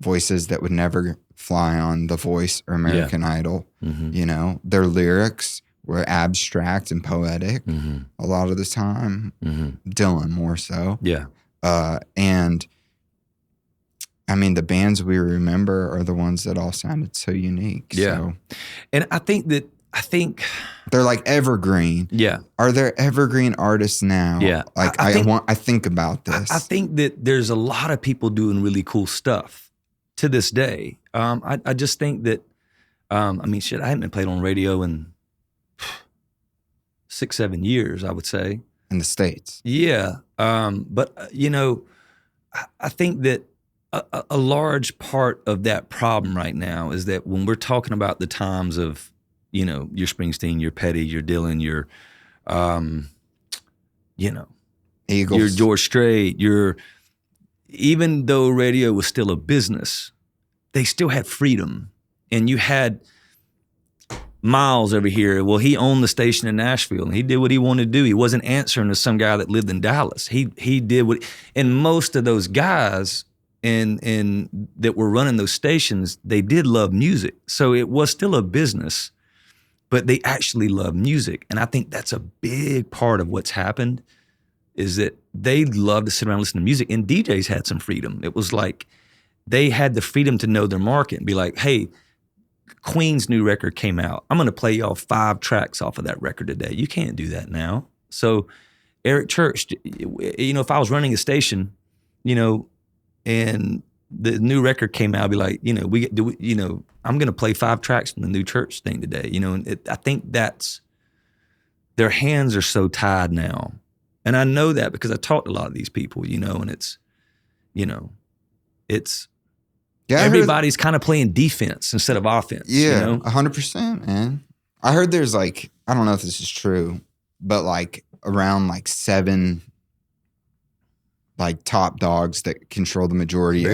voices that would never fly on The Voice or American Idol. Their lyrics were abstract and poetic a lot of the time. Dylan more so. Yeah. And I mean, the bands we remember are the ones that all sounded so unique. Yeah. So. And I think they're like evergreen. Yeah. Are there evergreen artists now? Yeah. Like I think about this. I think that there's a lot of people doing really cool stuff to this day. I just think that, I haven't been played on radio in 6-7 years, I would say. In the States. Yeah. But I think that a large part of that problem right now is that when we're talking about the times of, your Springsteen, your Petty, your Dylan, your, Eagles, your George Strait, even though radio was still a business, they still had freedom. And you had Miles over here. Well, he owned the station in Nashville and he did what he wanted to do. He wasn't answering to some guy that lived in Dallas. He did and most of those guys and that were running those stations, they did love music. So it was still a business, but they actually love music. And I think that's a big part of what's happened, is that they love to sit around and listen to music. And DJs had some freedom. It was like they had the freedom to know their market and be like, hey, Queen's new record came out. I'm going to play y'all 5 tracks off of that record today. You can't do that now. So Eric Church, if I was running a station, and the new record came out, I'd be like, I'm going to play 5 tracks from the new Church thing today. And I think that's, their hands are so tied now. And I know that because I talked to a lot of these people, and it's, everybody's kind of playing defense instead of offense. Yeah, 100%, man. I heard there's I don't know if this is true, but around 7 top dogs that control the majority of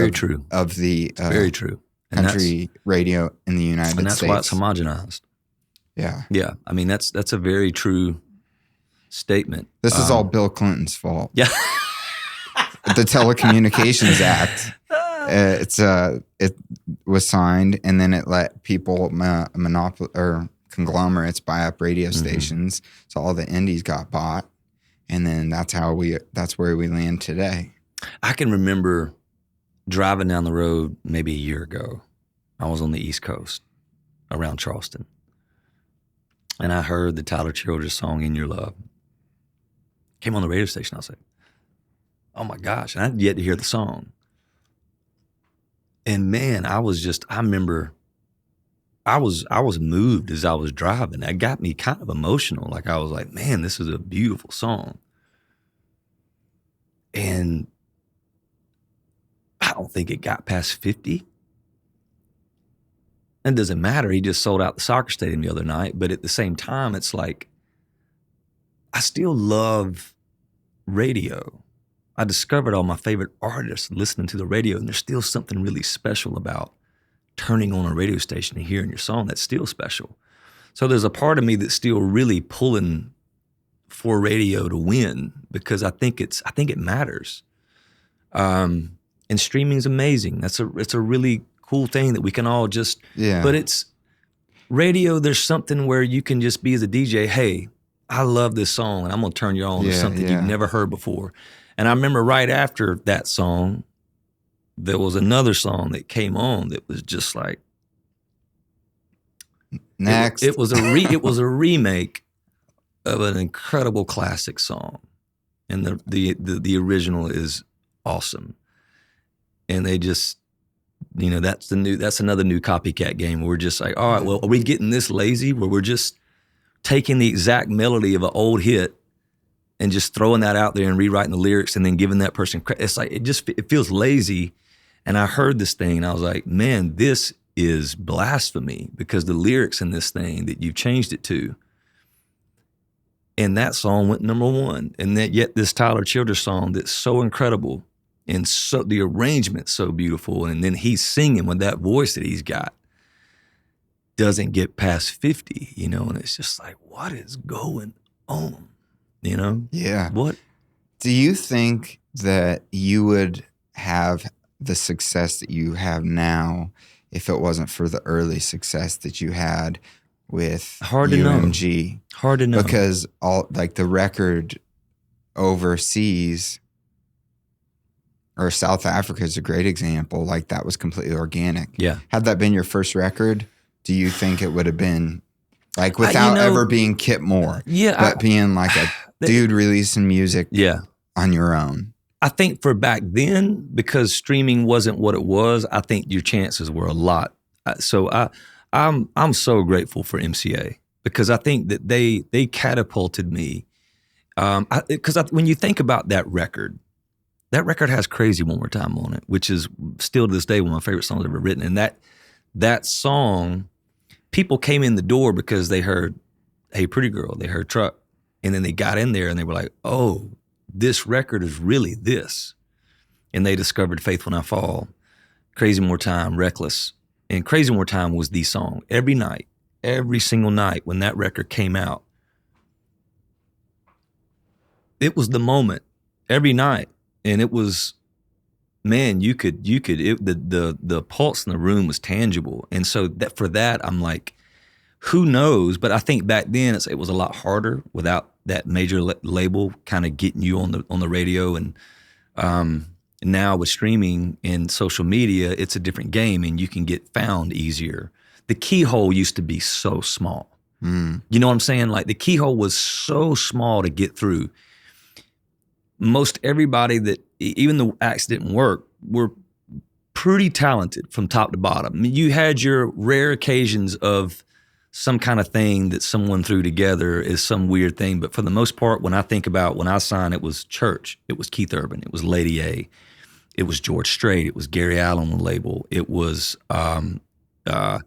the very true country radio in the United States. And that's why it's homogenized. Yeah. Yeah. I mean, that's a very true statement. This is all Bill Clinton's fault. Yeah. The Telecommunications Act. It was signed, and then it let people conglomerates buy up radio stations. So all the indies got bought, and then that's where we land today. I can remember driving down the road maybe a year ago. I was on the East Coast around Charleston, and I heard the Tyler Childers song "In Your Love." Came on the radio station. I was like, "Oh my gosh!" And I had yet to hear the song. And man, I remember I was moved as I was driving. That got me kind of emotional. I was like, man, this is a beautiful song. And I don't think it got past 50. It doesn't matter. He just sold out the soccer stadium the other night. But at the same time, it's like, I still love radio. I discovered all my favorite artists listening to the radio, and there's still something really special about turning on a radio station and hearing your song. That's still special. So there's a part of me that's still really pulling for radio to win, because I think it matters. And streaming is amazing. It's a really cool thing that we can all just. Yeah. But it's radio. There's something where you can just be as a DJ. Hey, I love this song, and I'm gonna turn you on to something you've never heard before. And I remember right after that song, there was another song that came on that was just like, next. It was a remake of an incredible classic song, and the original is awesome. And they just, that's another new copycat game where we're just like, all right, well, are we getting this lazy where we're just taking the exact melody of an old hit and just throwing that out there and rewriting the lyrics and then giving that person credit. It's like, it feels lazy. And I heard this thing and I was like, man, this is blasphemy, because the lyrics in this thing that you've changed it to. And that song went number one. And that yet this Tyler Childers song that's so incredible and so the arrangement's so beautiful. And then he's singing with that voice that he's got, doesn't get past 50, you know, and it's just like, what is going on? You know? Yeah. What? Do you think that you would have the success that you have now if it wasn't for the early success that you had with Hard to UMG? know. Hard to know. Because all like the record overseas or South Africa is a great example. Like that was completely organic. Yeah. Had that been your first record, do you think it would have been like without ever being Kip Moore? Yeah. But being like a dude releasing music on your own? I think for back then, because streaming wasn't what it was, I think your chances were a lot. So I'm so grateful for MCA, because I think that they catapulted me. Because when you think about that record has Crazy One More Time on it, which is still to this day one of my favorite songs ever written. And that song, people came in the door because they heard Hey Pretty Girl, they heard Truck, and then they got in there and they were like, oh, this record is really this. And they discovered Faith When I Fall, Crazy More Time, Reckless. And Crazy More Time was the song. Every night, every single night when that record came out, it was the moment every night. And it was, man, the pulse in the room was tangible. And so that for that, I'm like, who knows? But I think back then it was a lot harder without that major label kind of getting you on the radio. And now with streaming and social media, it's a different game and you can get found easier. The keyhole used to be so small. You know what I'm saying? Like the keyhole was so small to get through. Most everybody that, even the acts didn't work, were pretty talented from top to bottom. I mean, you had your rare occasions of some kind of thing that someone threw together is some weird thing. But for the most part, when I think about when I signed, it was Church, it was Keith Urban, it was Lady A, it was George Strait, it was Gary Allen on the label, it was a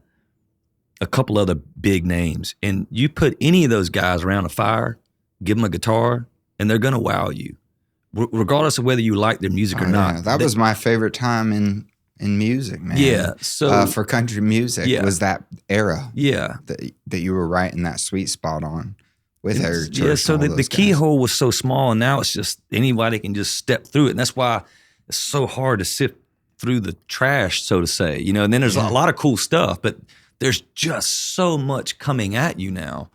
couple other big names. And you put any of those guys around a fire, give them a guitar, and they're gonna wow you, regardless of whether you like their music or not. Yeah. That was my favorite time in music, man. Yeah. So for country music was that era. Yeah. That you were right in that sweet spot on with her Church. Yeah. So the keyhole was so small, and now it's just anybody can just step through it. And that's why it's so hard to sift through the trash, so to say, you know, and then there's a lot of cool stuff, but there's just so much coming at you now.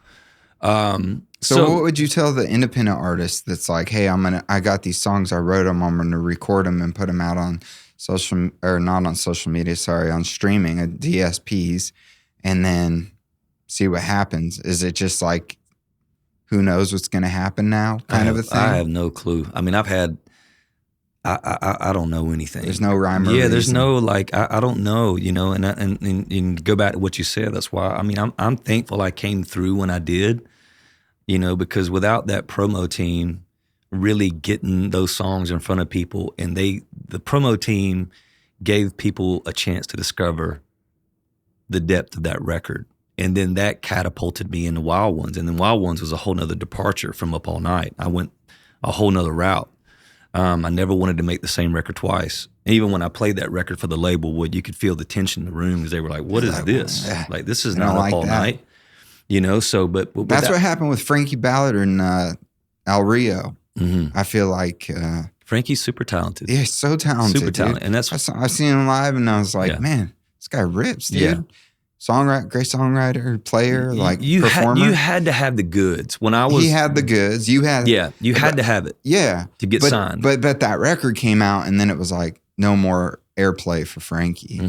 So what would you tell the independent artist that's like, hey, I got these songs, I wrote them, I'm going to record them and put them out on not on social media, on streaming at DSPs, and then see what happens? Is it just like, who knows what's going to happen now kind of a thing? I have no clue. I mean, I don't know anything. There's no rhyme or reason. There's no I don't know, you know, and go back to what you said. That's why, I mean, I'm thankful I came through when I did, you know, because without that promo team really getting those songs in front of people, and the promo team gave people a chance to discover the depth of that record. And then that catapulted me into Wild Ones. And then Wild Ones was a whole nother departure from Up All Night. I went a whole nother route. I never wanted to make the same record twice. And even when I played that record for the label, you could feel the tension in the room because they were like, what is this? Like, this is not Up All Night. You know, so, but that's what happened with Frankie Ballard and El Rio. Mm-hmm. I feel like Frankie's super talented. Yeah, so talented. Super talented. Dude. And I've seen him live and I was like, man, this guy rips, dude. Yeah. Great songwriter, player, performer. You had to have the goods. When I was, he had the goods. You had, you had to have it. Yeah, to get signed. But that record came out, and then it was like no more airplay for Frankie,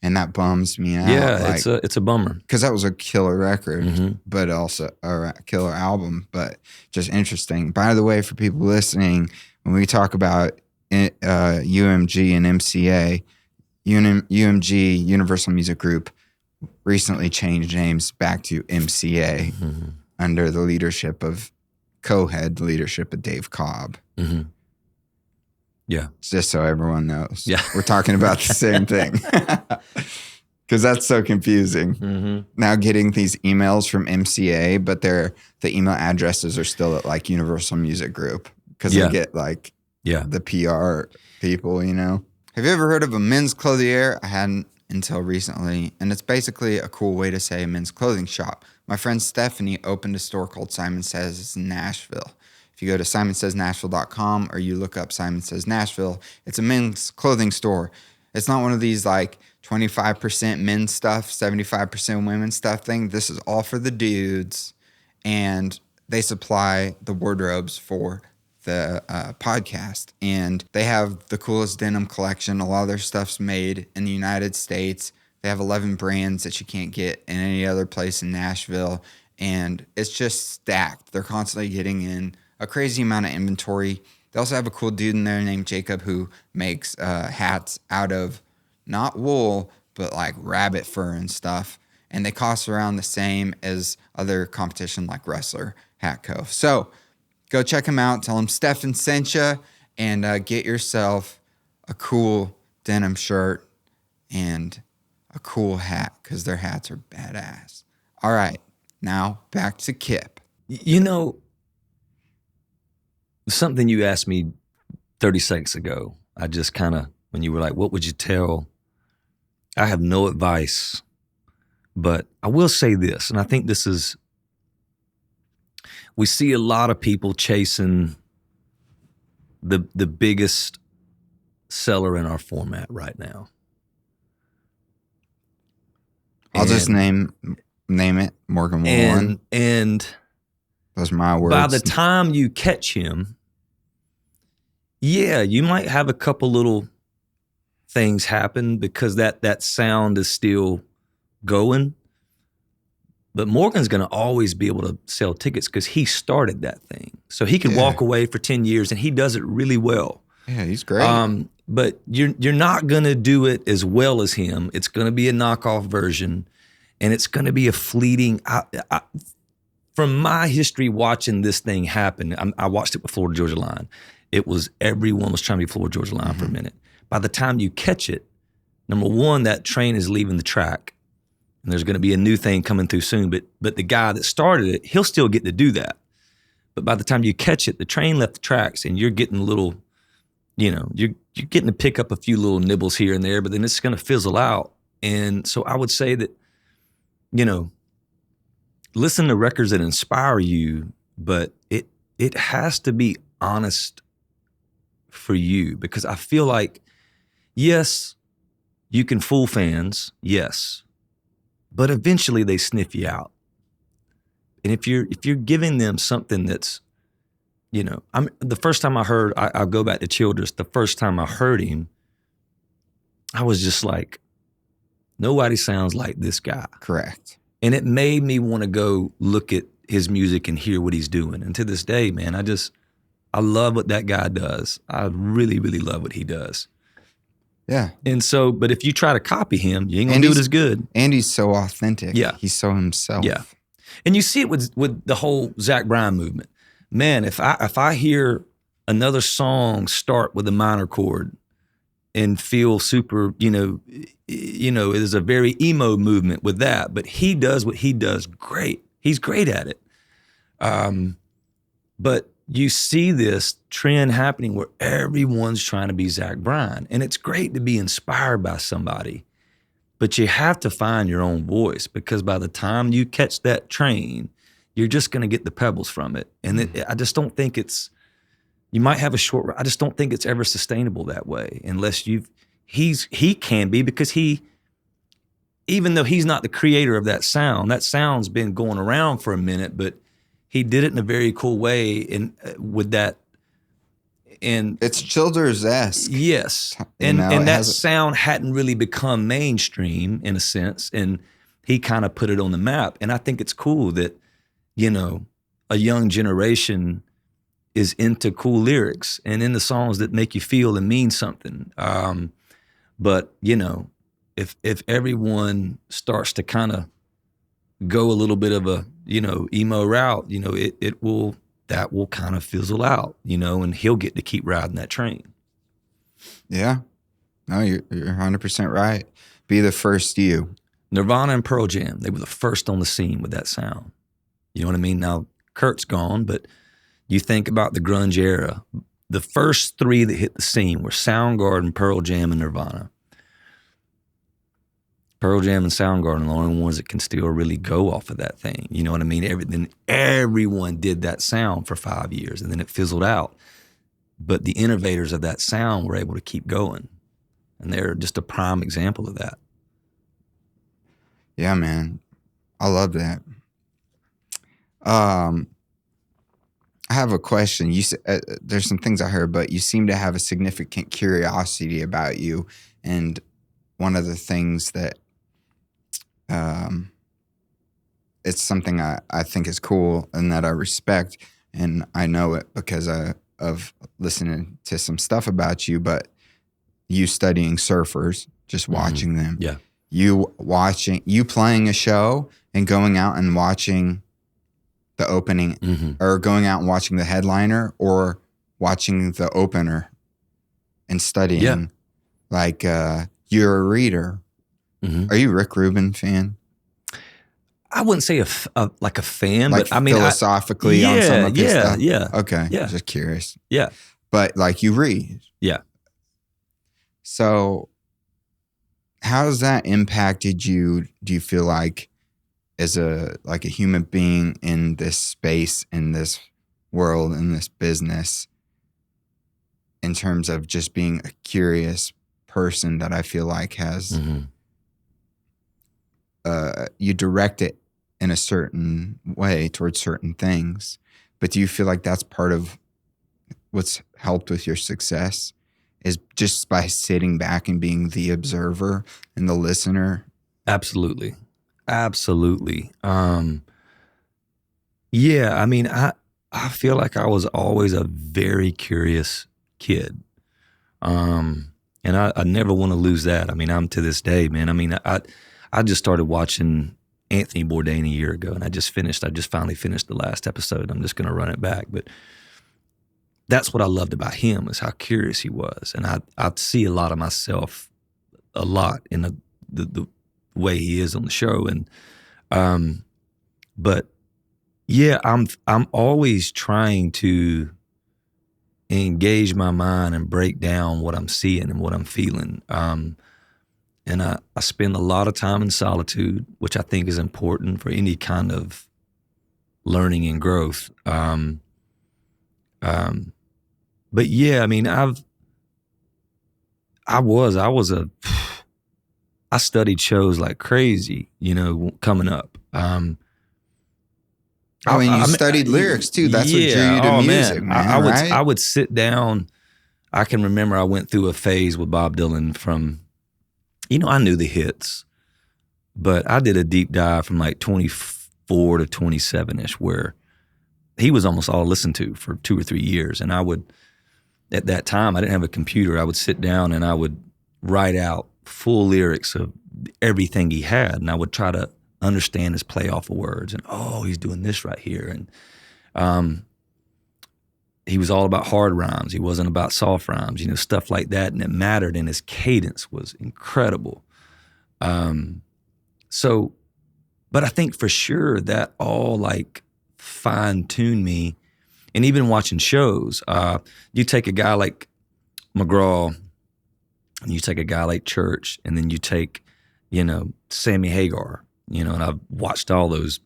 and that bums me out. Yeah, it's a bummer because that was a killer record, but also a killer album. But just interesting. By the way, for people listening, when we talk about UMG and MCA, UMG Universal Music Group recently changed names back to MCA. under the leadership of co-head leadership of Dave Cobb. Mm-hmm. Yeah. Just so everyone knows. Yeah. We're talking about the same thing. Because that's so confusing. Mm-hmm. Now getting these emails from MCA, but the email addresses are still at like Universal Music Group. Because they get like the PR people, you know. Have you ever heard of a men's clothier? I hadn't until recently. And it's basically a cool way to say a men's clothing shop. My friend Stephanie opened a store called Simon Says. It's in Nashville. If you go to simonsaysnashville.com or you look up Simon Says Nashville, it's a men's clothing store. It's not one of these like 25% men's stuff, 75% women's stuff thing. This is all for the dudes, and they supply the wardrobes for the podcast. And they have the coolest denim collection. A lot of their stuff's made in the United States. They have 11 brands that you can't get in any other place in Nashville, and it's just stacked. They're constantly getting in a crazy amount of inventory. They also have a cool dude in there named Jacob who makes hats out of not wool, but like rabbit fur and stuff. And they cost around the same as other competition like Wrestler Hat Co. So go check them out. Tell them Stephan sent you, and get yourself a cool denim shirt and a cool hat, because their hats are badass. All right, now back to Kip. You know, something you asked me 30 seconds ago, I just kind of, when you were like, what would you tell? I have no advice, but I will say this, and I think this is, we see a lot of people chasing the biggest seller in our format right now. I'll just name it, Morgan Wallen. And those are my words. By the time you catch him, yeah, you might have a couple little things happen because that sound is still going. But Morgan's going to always be able to sell tickets because he started that thing. So he can walk away for 10 years and he does it really well. Yeah, he's great. But you're not going to do it as well as him. It's going to be a knockoff version, and it's going to be a fleeting. From my history watching this thing happen, I watched it with Florida Georgia Line. It was everyone was trying to be Florida Georgia Line for a minute. By the time you catch it, number one, that train is leaving the track, and there's going to be a new thing coming through soon. But the guy that started it, he'll still get to do that. But by the time you catch it, the train left the tracks, and you're getting a little. You know, you're getting to pick up a few little nibbles here and there, but then it's going to fizzle out. And so I would say that, you know, listen to records that inspire you, but it has to be honest for you, because I feel like, yes, you can fool fans, yes, but eventually they sniff you out. And if you're giving them something that's, you know, the first time I heard, I'll go back to Childress. The first time I heard him, I was just like, nobody sounds like this guy. Correct. And it made me want to go look at his music and hear what he's doing. And to this day, man, I love what that guy does. I really, really love what he does. Yeah. And so, but if you try to copy him, you ain't gonna do it as good. And he's so authentic. Yeah. He's so himself. Yeah. And you see it with the whole Zach Bryan movement. Man, if I hear another song start with a minor chord and feel super, you know, there's a very emo movement with that, but he does what he does great. He's great at it. But you see this trend happening where everyone's trying to be Zach Bryan, and it's great to be inspired by somebody, but you have to find your own voice, because by the time you catch that train, you're just going to get the pebbles from it. And I just don't think you might have a short, I just don't think it's ever sustainable that way unless he can be, because even though he's not the creator of that sound's been going around for a minute, but he did it in a very cool way and with that. And it's Childress-esque. Yes. And that sound hadn't really become mainstream in a sense. And he kind of put it on the map. And I think it's cool that, you know, a young generation is into cool lyrics and into songs that make you feel and mean something. But, you know, if everyone starts to kind of go a little bit of a, emo route, that will kind of fizzle out, and he'll get to keep riding that train. Yeah. No, you're 100% right. Be the first you. Nirvana and Pearl Jam, they were the first on the scene with that sound. You know what I mean? Now, Kurt's gone, but you think about the grunge era. The first three that hit the scene were Soundgarden, Pearl Jam, and Nirvana. Pearl Jam and Soundgarden are the only ones that can still really go off of that thing. You know what I mean? Everyone did that sound for 5 years, and then it fizzled out. But the innovators of that sound were able to keep going. And they're just a prime example of that. Yeah, man. I love that. I have a question. You there's some things I heard, but you seem to have a significant curiosity about you. And one of the things that it's something I think is cool and that I respect, and I know it because of listening to some stuff about you, but you studying surfers, just watching them. Yeah. You playing a show and going out and watching the opening or going out and watching the headliner or watching the opener and studying. Yeah. Like, you're a reader. Are you a Rick Rubin fan? I wouldn't say a fan, like but I mean, philosophically on some of his stuff. Yeah. Okay. Yeah. Just curious. Yeah. But like you read. Yeah. So how has that impacted you? Do you feel like as a human being in this space, in this world, in this business, in terms of just being a curious person that I feel like has, you direct it in a certain way towards certain things, but do you feel like that's part of what's helped with your success is just by sitting back and being the observer and the listener? Absolutely. Yeah, I mean, I feel like I was always a very curious kid. And I never want to lose that. I mean, I'm to this day, man. I mean, I just started watching Anthony Bourdain a year ago, and I just finally finished the last episode. I'm just going to run it back. But that's what I loved about him, is how curious he was. And I see a lot of myself a lot in the way he is on the show. And, but yeah, I'm always trying to engage my mind and break down what I'm seeing and what I'm feeling. And I spend a lot of time in solitude, which I think is important for any kind of learning and growth. But yeah, I mean, I studied shows like crazy, coming up. You studied lyrics too. That's what drew you to music, man. Right? I would sit down. I can remember I went through a phase with Bob Dylan from, I knew the hits, but I did a deep dive from like 24 to 27-ish where he was almost all listened to for 2 or 3 years. And I would, at that time, I didn't have a computer. I would sit down and I would write out full lyrics of everything he had. And I would try to understand his play off of words. And, he's doing this right here. And he was all about hard rhymes. He wasn't about soft rhymes, stuff like that. And it mattered. And his cadence was incredible. But I think for sure that all like fine-tuned me. And even watching shows, you take a guy like McGraw, and you take a guy like Church, and then you take, Sammy Hagar, and I've watched all those,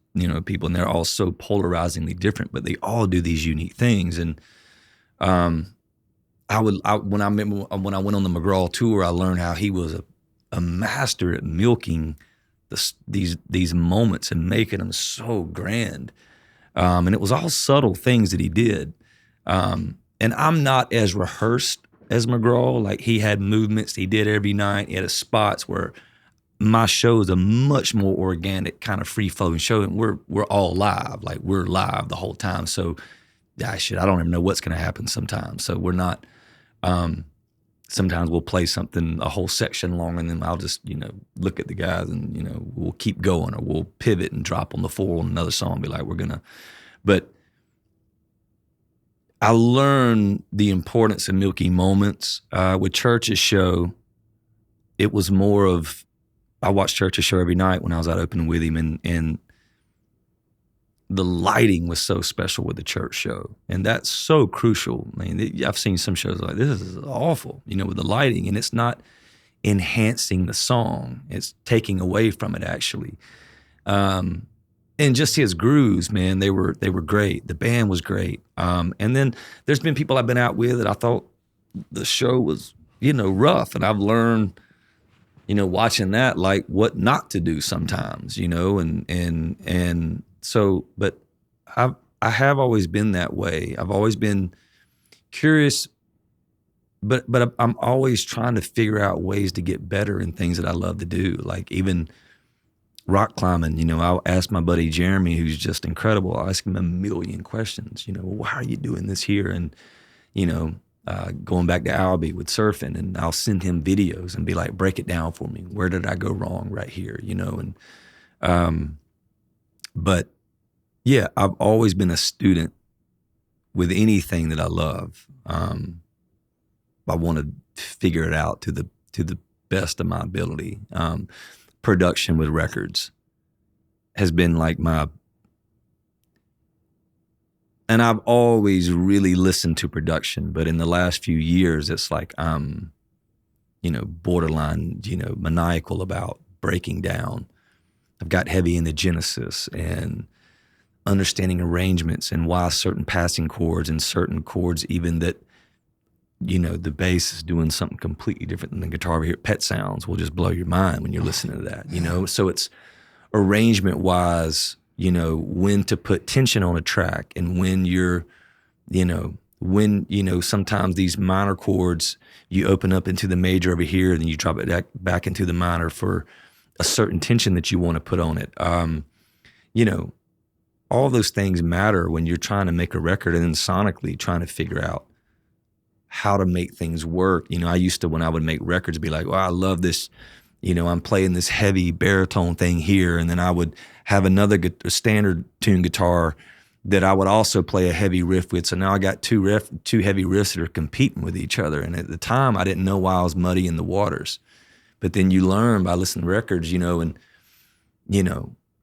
people, and they're all so polarizingly different, but they all do these unique things. And when I went on the McGraw tour, I learned how he was a master at milking these moments and making them so grand. And it was all subtle things that he did. And I'm not as rehearsed as McGraw. Like, he had movements he did every night. He had spots where my show is a much more organic, kind of free-flowing show, and we're all live. Like, we're live the whole time. So, I don't even know what's going to happen sometimes. So we're not. sometimes we'll play something a whole section long, and then I'll just, look at the guys and, we'll keep going, or we'll pivot and drop on the 4 on another song and be like, but I learned the importance of milky moments. With Church's show, it was more of, I watched Church's show every night when I was out opening with him, and the lighting was so special with the Church show. And that's so crucial. I mean, I've seen some shows like, this is awful, with the lighting, and it's not enhancing the song. It's taking away from it, actually. And just his grooves, man, they were great. The band was great. And then there's been people I've been out with that I thought the show was, rough. And I've learned, watching that, like what not to do sometimes, and so, but I have always been that way. I've always been curious, but I'm always trying to figure out ways to get better in things that I love to do. Like even rock climbing, I'll ask my buddy Jeremy, who's just incredible. I'll ask him a million questions, why are you doing this here? And, going back to Albee with surfing, and I'll send him videos and be like, break it down for me. Where did I go wrong right here? And, but yeah, I've always been a student with anything that I love. I want to figure it out to the best of my ability. Production with records has been like and I've always really listened to production, but in the last few years, it's like I'm, borderline, maniacal about breaking down. I've got heavy into Genesis and understanding arrangements and why certain passing chords and certain chords, even that, the bass is doing something completely different than the guitar over here. Pet Sounds will just blow your mind when you're listening to that, So it's arrangement wise, when to put tension on a track, and when you're, sometimes these minor chords, you open up into the major over here, and then you drop it back into the minor for a certain tension that you want to put on it. All those things matter when you're trying to make a record, and then sonically trying to figure out how to make things work. I used to, when I would make records, be like, well, I love this, I'm playing this heavy baritone thing here, and then I would have another standard tune guitar that I would also play a heavy riff with. So now I got two heavy riffs that are competing with each other. And at the time, I didn't know why I was muddying the waters. But then you learn by listening to records, and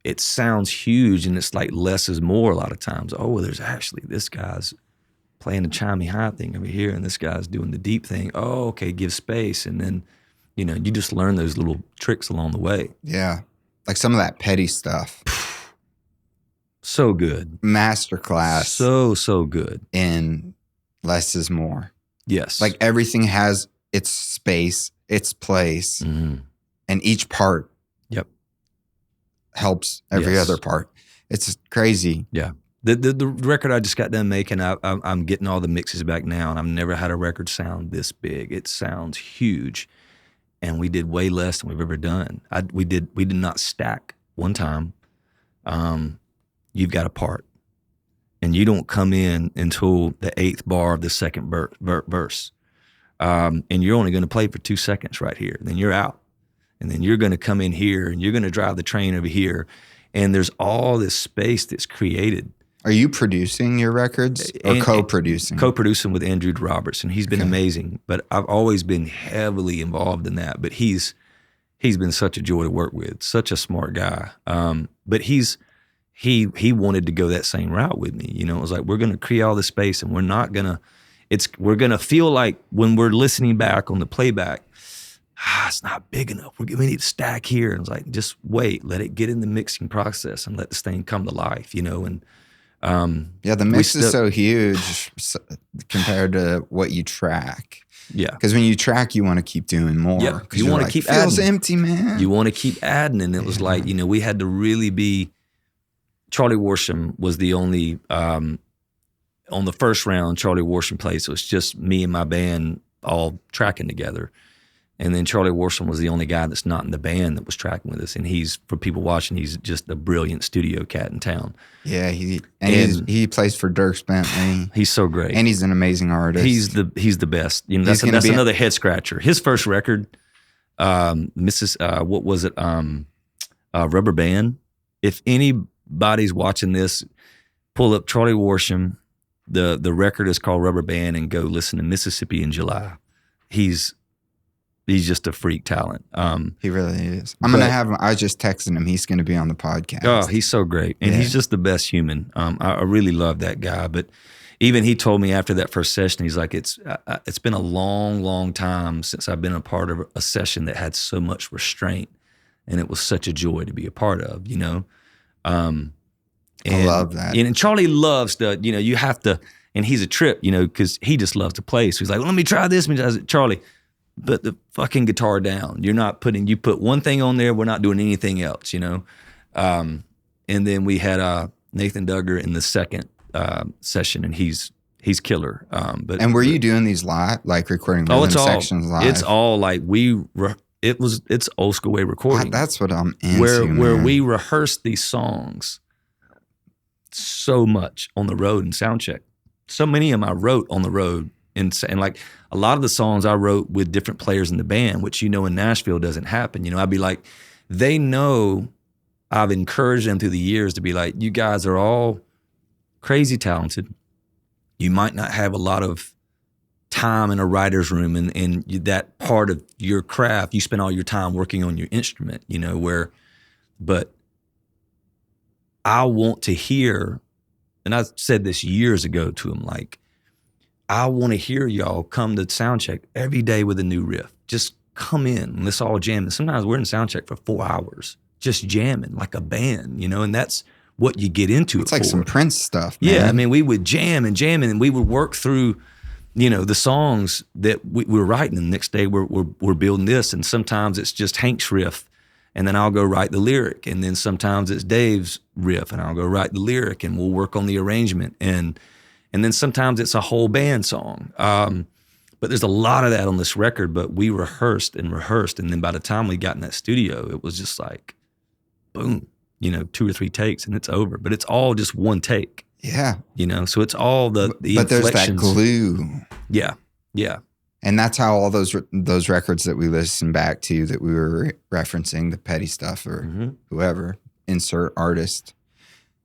it sounds huge, and it's like less is more a lot of times. Oh, there's actually, this guy's playing the chimey high thing over here, and this guy's doing the deep thing. Oh, okay, give space. And then, you just learn those little tricks along the way. Yeah. Like some of that petty stuff. So good. Masterclass. So good. In less is more. Yes. Like everything has its space, its place, and each part helps every other part. It's crazy. Yeah. The record I just got done making, I'm getting all the mixes back now, and I've never had a record sound this big. It sounds huge, and we did way less than we've ever done. We did not stack one time. You've got a part, and you don't come in until the 8th bar of the second verse, and you're only going to play for 2 seconds right here. Then you're out, and then you're going to come in here, and you're going to drive the train over here, and there's all this space that's created. Are you producing your records or co-producing? Co-producing with Andrew Robertson. He's been amazing, but I've always been heavily involved in that. But he's been such a joy to work with, such a smart guy. But he wanted to go that same route with me. It was like, we're going to create all this space, and we're going to feel like when we're listening back on the playback, it's not big enough. We need to stack here. And it's like, just wait, let it get in the mixing process and let this thing come to life, and the mix is so huge compared to what you track. Yeah, because when you track, you want to keep doing more. Yeah, you want to keep adding. Feels empty, man. You want to keep adding, and it was like, we had to really be. Charlie Worsham was the only on the first round. Charlie Worsham played, so it's just me and my band all tracking together. And then Charlie Worsham was the only guy that's not in the band that was tracking with us. And for people watching, he's just a brilliant studio cat in town. Yeah, he plays for Dierks Bentley. He's so great. And he's an amazing artist. He's the best. You know, that's another head scratcher. His first record, what was it? Rubber Band. If anybody's watching this, pull up Charlie Worsham. The record is called Rubber Band, and go listen to Mississippi in July. He's just a freak talent. He really is. I'm going to have him. I just texted him. He's going to be on the podcast. Oh, he's so great. And he's just the best human. I really love that guy. But even he told me after that first session, he's like, it's been a long, long time since I've been a part of a session that had so much restraint. And it was such a joy to be a part of, you know? I love that. And Charlie loves you have to, and he's a trip, you know, because he just loves to play. So he's like, well, let me try this. I said, Charlie, put the fucking guitar down. You put one thing on there, we're not doing anything else, you know? And then we had Nathan Duggar in the second session, and he's killer. And were you doing these live, like recording sections live? It's all like it's old school way recording. That's what I'm into, where we rehearsed these songs so much on the road and sound check. So many of them I wrote on the road, and like a lot of the songs I wrote with different players in the band, which, you know, in Nashville doesn't happen. You know, I'd be like, they know I've encouraged them through the years to be like, you guys are all crazy talented. You might not have a lot of time in a writer's room, and that part of your craft, you spend all your time working on your instrument, you know, but I want to hear, and I said this years ago to him, like, I want to hear y'all come to sound check every day with a new riff. Just come in and let's all jam. And sometimes we're in sound check for 4 hours, just jamming like a band, you know, and that's what you get into. It's like some Prince stuff, man. Yeah, I mean, we would jam, and we would work through, you know, the songs that we were writing. And the next day we're building this, and sometimes it's just Hank's riff, and then I'll go write the lyric, and then sometimes it's Dave's riff, and I'll go write the lyric, and we'll work on the arrangement, and then sometimes it's a whole band song. But there's a lot of that on this record. But we rehearsed, and then by the time we got in that studio, it was just like, boom, you know, 2 or 3 takes, and it's over. But it's all just one take. Yeah. You know, so it's all the but there's that glue. Yeah, yeah. And that's how all those records that we listen back to that we were referencing, the Petty stuff or whoever, insert artist,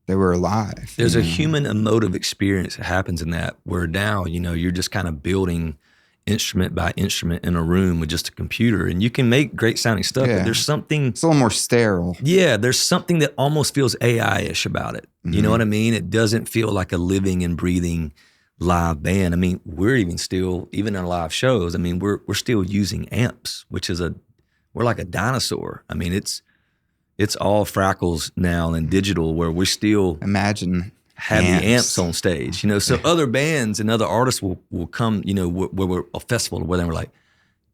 they were alive. There's a human emotive experience that happens in that, where now, you know, you're just kind of building instrument by instrument in a room with just a computer, and you can make great sounding stuff, but there's something... It's a little more sterile. Yeah, there's something that almost feels AI-ish about it. You know what I mean? It doesn't feel like a living and breathing live band. I mean, we're even in live shows, I mean, we're still using amps, which is we're like a dinosaur. I mean, it's all Frackles now and digital, where we still have the amps on stage, you know. So other bands and other artists will come, you know, where we're a festival or whatever, we're like,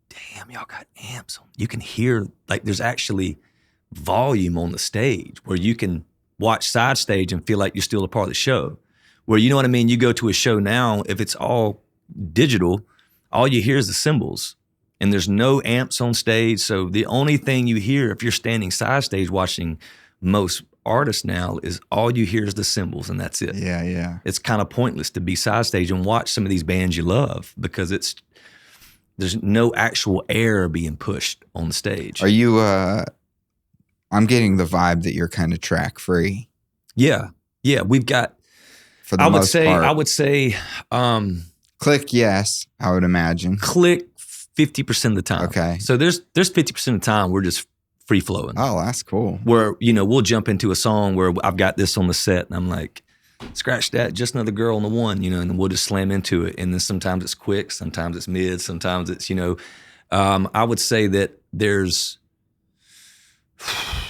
damn, y'all got amps on. You can hear, like, there's actually volume on the stage where you can watch side stage and feel like you're still a part of the show. Where, you know what I mean? You go to a show now, if it's all digital, all you hear is the cymbals, and there's no amps on stage. So the only thing you hear if you're standing side stage watching most artists now is all you hear is the cymbals, and that's it. Yeah, yeah. It's kind of pointless to be side stage and watch some of these bands you love, because there's no actual air being pushed on the stage. Are you, I'm getting the vibe that you're kind of track free. Yeah. Yeah. We've got, for the most part. I would say, click yes, I would imagine. Click 50% of the time. Okay. So there's 50% of the time we're just free flowing. Oh, that's cool. Where, you know, we'll jump into a song where I've got this on the set, and I'm like, scratch that, just another girl on the one, you know, and then we'll just slam into it. And then sometimes it's quick, sometimes it's mid, sometimes it's, you know, I would say that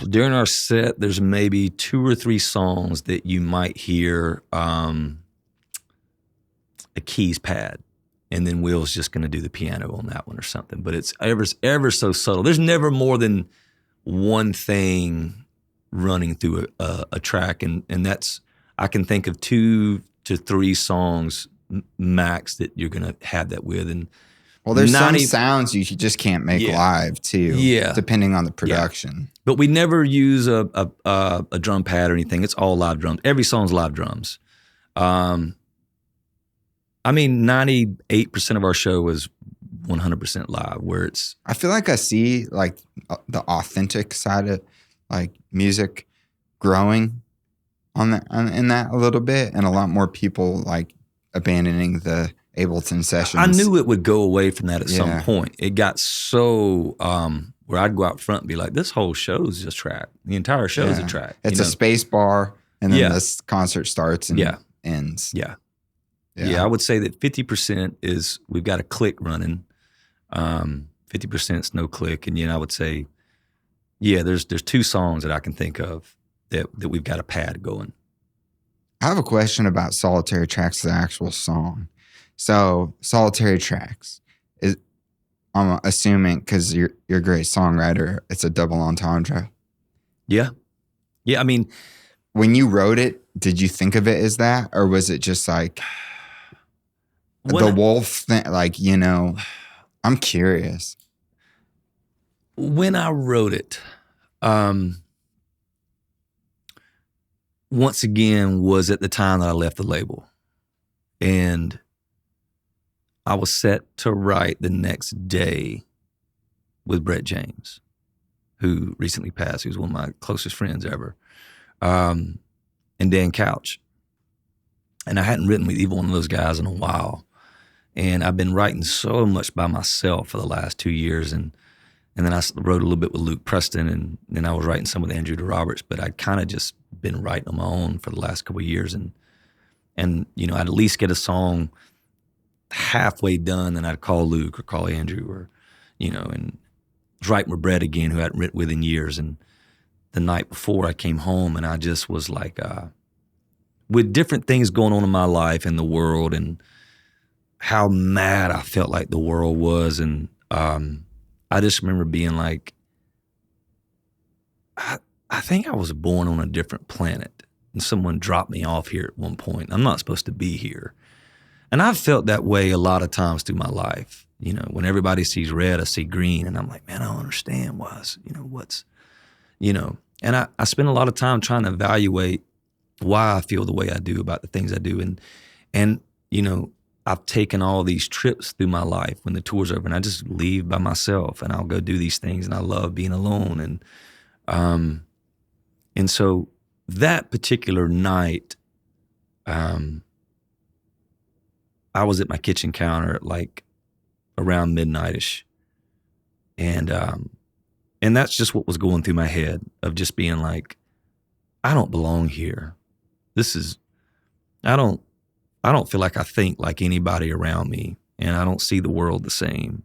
during our set, there's maybe 2 or 3 songs that you might hear a keys pad, and then Will's just going to do the piano on that one or something. But it's ever so subtle. There's never more than one thing running through a track, and that's, I can think of 2 to 3 songs max that you're going to have that with. And Well, there's some sounds you just can't make live too. Yeah. Depending on the production. Yeah. But we never use a drum pad or anything. It's all live drums. Every song's live drums. 98% of our show was 100% live, where it's... I feel like I see like the authentic side of like music growing in that a little bit, and a lot more people like abandoning the Ableton sessions. I knew it would go away from that at some point. It got so where I'd go out front and be like, this whole show is a track. The entire show is a track. It's a space bar, and then this concert starts and ends. Yeah, I would say that 50% is we've got a click running. 50% is no click, and I would say, there's 2 songs that I can think of that we've got a pad going. I have a question about Solitary Tracks, the actual song. So Solitary Tracks is, I'm assuming because you're a great songwriter, it's a double entendre. Yeah. I mean, when you wrote it, did you think of it as that, or was it just like the wolf thing? Like, I'm curious. When I wrote it, once again, was at the time that I left the label. And I was set to write the next day with Brett James, who recently passed, who's one of my closest friends ever, and Dan Couch. And I hadn't written with either one of those guys in a while. And I've been writing so much by myself for the last 2 years. And then I wrote a little bit with Luke Preston, and then I was writing some with Andrew DeRoberts, but I'd kind of just been writing on my own for the last couple of years. And I'd at least get a song halfway done, and I'd call Luke or call Andrew or, and I was writing with Brett again, who I hadn't written with in years. And the night before I came home, and I just was like, with different things going on in my life and the world, and how mad I felt like the world was. And I just remember being like, I think I was born on a different planet, and someone dropped me off here at one point. I'm not supposed to be here. And I've felt that way a lot of times through my life. When everybody sees red, I see green, and I'm like, man, I don't understand why. And I spend a lot of time trying to evaluate why I feel the way I do about the things I do. And I've taken all these trips through my life when the tour's over, and I just leave by myself, and I'll go do these things, and I love being alone. And so that particular night, I was at my kitchen counter at like around midnight-ish. And that's just what was going through my head, of just being like, I don't belong here. I don't feel like I think like anybody around me, and I don't see the world the same.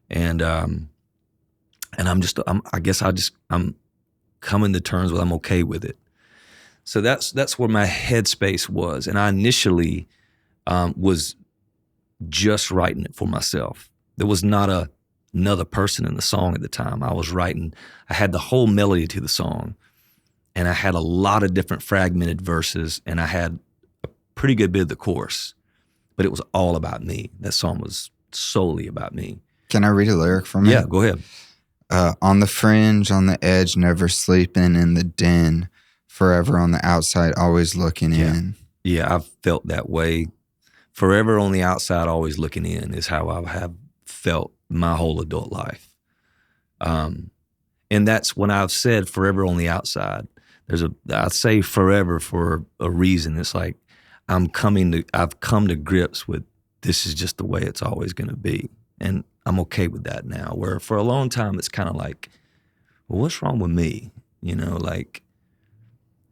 And I'm coming to terms with, I'm okay with it. So that's where my headspace was. And I initially was just writing it for myself. There was not another person in the song at the time. I had the whole melody to the song, and I had a lot of different fragmented verses, and I had a pretty good bit of the chorus, but it was all about me. That song was solely about me. Can I read a lyric from it? Yeah, go ahead. On the fringe, on the edge, never sleeping in the den, forever on the outside, always looking in. Yeah, I've felt that way. Forever on the outside, always looking in is how I have felt my whole adult life. And that's when I've said forever on the outside. I say forever for a reason. It's like I've come to grips with, this is just the way it's always going to be. And I'm okay with that now, where for a long time, it's kind of like, well, what's wrong with me? Like,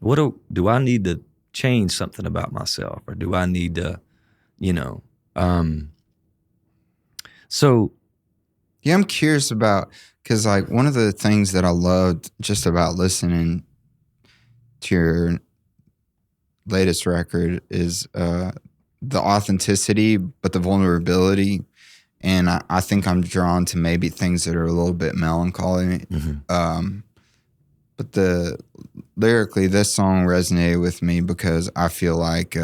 what do I need to change something about myself? Or do I need to, so. Yeah, I'm curious about, because like one of the things that I loved just about listening to your latest record is the authenticity, but the vulnerability. And I think I'm drawn to maybe things that are a little bit melancholy. Mm-hmm. But lyrically, this song resonated with me because I feel like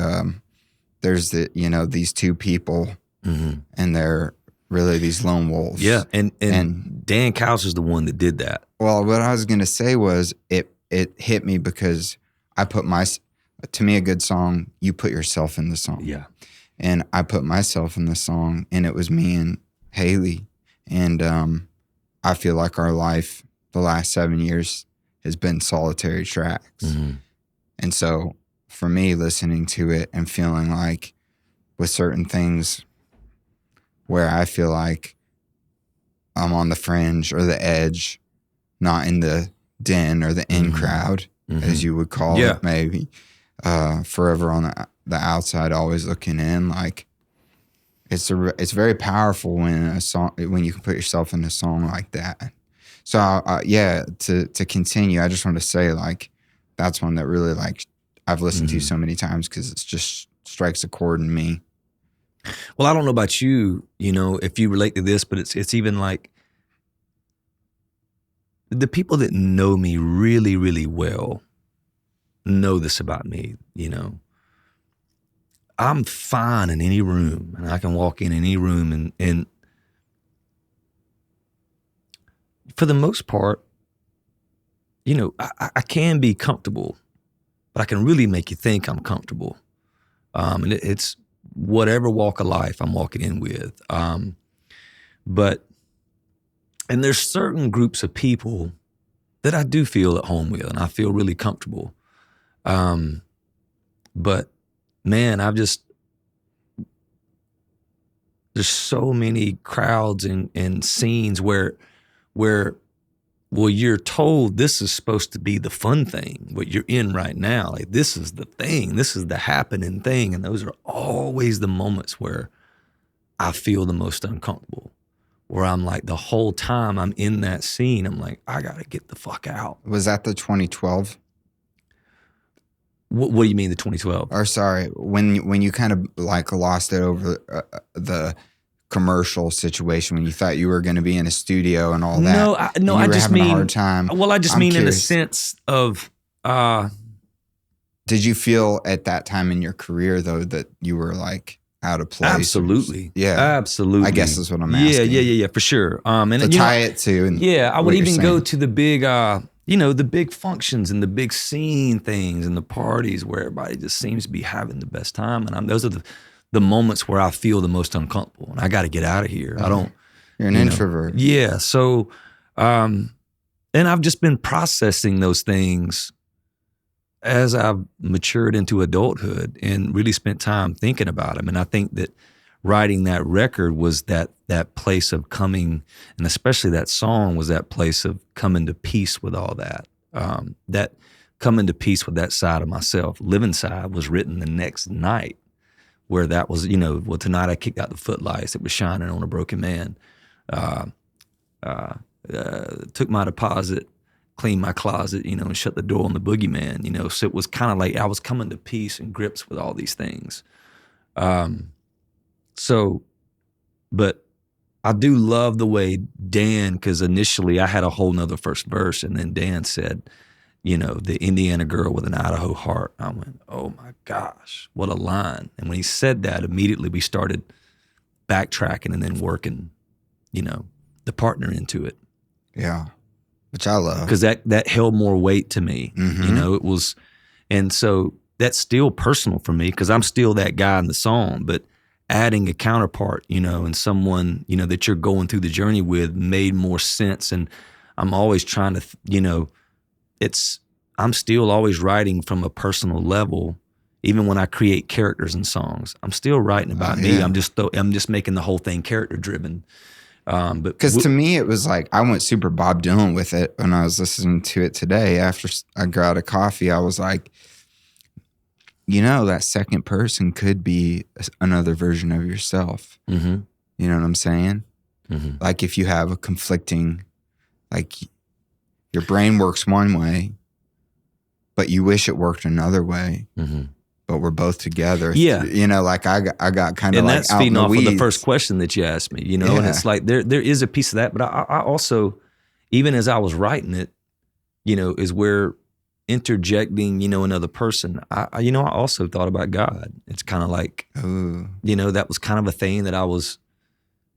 there's these two people, mm-hmm. and they're really these lone wolves. Yeah, and Dan Couch is the one that did that. Well, what I was going to say was it hit me because to me, a good song, you put yourself in the song. Yeah. And I put myself in the song, and it was me and Haley. And I feel like our life the last 7 years has been solitary tracks. Mm-hmm. And so for me, listening to it and feeling like with certain things where I feel like I'm on the fringe or the edge, not in the den or the in crowd, as you would call it, maybe, forever on the outside, always looking in. Like it's very powerful when you can put yourself in a song like that. So to continue, I just want to say like that's one that really like I've listened to so many times because it's just strikes a chord in me. Well, I don't know about you, if you relate to this, but it's even like the people that know me really, really well know this about me, I'm fine in any room, and I can walk in any room and for the most part, I can be comfortable, but I can really make you think I'm comfortable. And it's whatever walk of life I'm walking in with. And there's certain groups of people that I do feel at home with, and I feel really comfortable. But man, there's so many crowds and scenes where you're told this is supposed to be the fun thing, what you're in right now. Like, this is the thing, this is the happening thing. And those are always the moments where I feel the most uncomfortable, where I'm like, the whole time I'm in that scene, I'm like, I gotta get the fuck out. Was that the 2012? What do you mean the 2012? Or sorry, when you kind of like lost it over the commercial situation, when you thought you were going to be in a studio and all that. I just mean a hard time. Well, I just mean curious. In the sense of. Did you feel at that time in your career though that you were like out of place? Absolutely. Yeah, absolutely. I guess that's what I'm asking. Yeah, for sure. And to tie it to. And I would even go to the big. The big functions and the big scene things and the parties where everybody just seems to be having the best time. And those are the moments where I feel the most uncomfortable and I got to get out of here. I don't. You're an introvert. Yeah. So, and I've just been processing those things as I've matured into adulthood and really spent time thinking about them. And I think that writing that record was that place of coming, and especially that song was that place of coming to peace with all that. That coming to peace with that side of myself. Living Side was written the next night, where that was, tonight I kicked out the footlights that was shining on a broken man. Took my deposit, cleaned my closet, and shut the door on the boogeyman, so it was kind of like I was coming to peace and grips with all these things. But I do love the way Dan, because initially I had a whole nother first verse, and then Dan said, the Indiana girl with an Idaho heart. I went, oh my gosh, what a line. And when he said that, immediately we started backtracking and then working, the partner into it. Yeah, which I love. Because that held more weight to me, it was, and so that's still personal for me because I'm still that guy in the song, but adding a counterpart, and someone, that you're going through the journey with made more sense. And I'm always trying to, I'm still always writing from a personal level, even when I create characters in songs. I'm still writing about me. I'm just making the whole thing character driven. But because to me, it was like, I went super Bob Dylan with it when I was listening to it today. After I got a coffee, I was like, that second person could be another version of yourself. Mm-hmm. You know what I'm saying? Mm-hmm. Like if you have a conflicting, like your brain works one way, but you wish it worked another way. Mm-hmm. But we're both together. Yeah. Like I got kind of like out in the weeds. And that's feeding off of the first question that you asked me, and it's like there is a piece of that. But I also, even as I was writing it, is where interjecting, another person. I also thought about God. It's kind of like, that was kind of a thing that I was,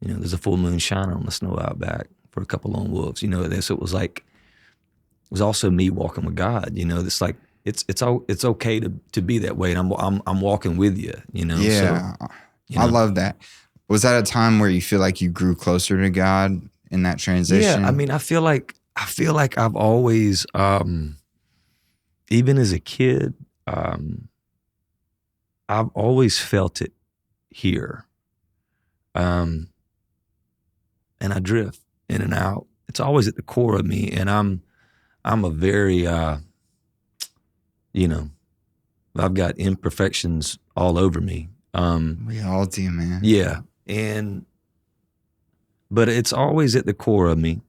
there's a full moon shining on the snow out back for a couple lone wolves. So it was like, it was also me walking with God. It's like it's okay to be that way, and I'm walking with you. Yeah, So, I love that. Was that a time where you feel like you grew closer to God in that transition? Yeah, I mean, I feel like I've always, even as a kid, I've always felt it here, and I drift in and out. It's always at the core of me, and I'm a very, I've got imperfections all over me. We all do, man. Yeah, but it's always at the core of me,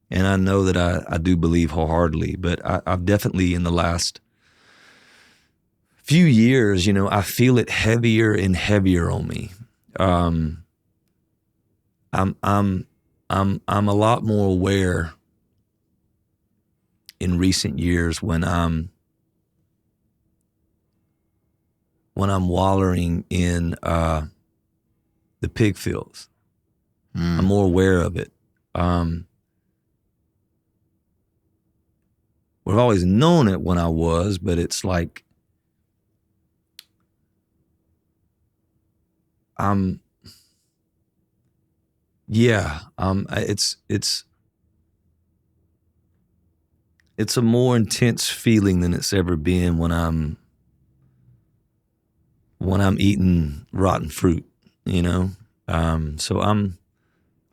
and I know that I do believe wholeheartedly. But I've definitely, in the last few years, I feel it heavier and heavier on me. I'm a lot more aware in recent years when I'm wallowing in the pig fields. I'm more aware of it. We've always known it when I was, but it's like it's a more intense feeling than it's ever been when I'm eating rotten fruit, so I'm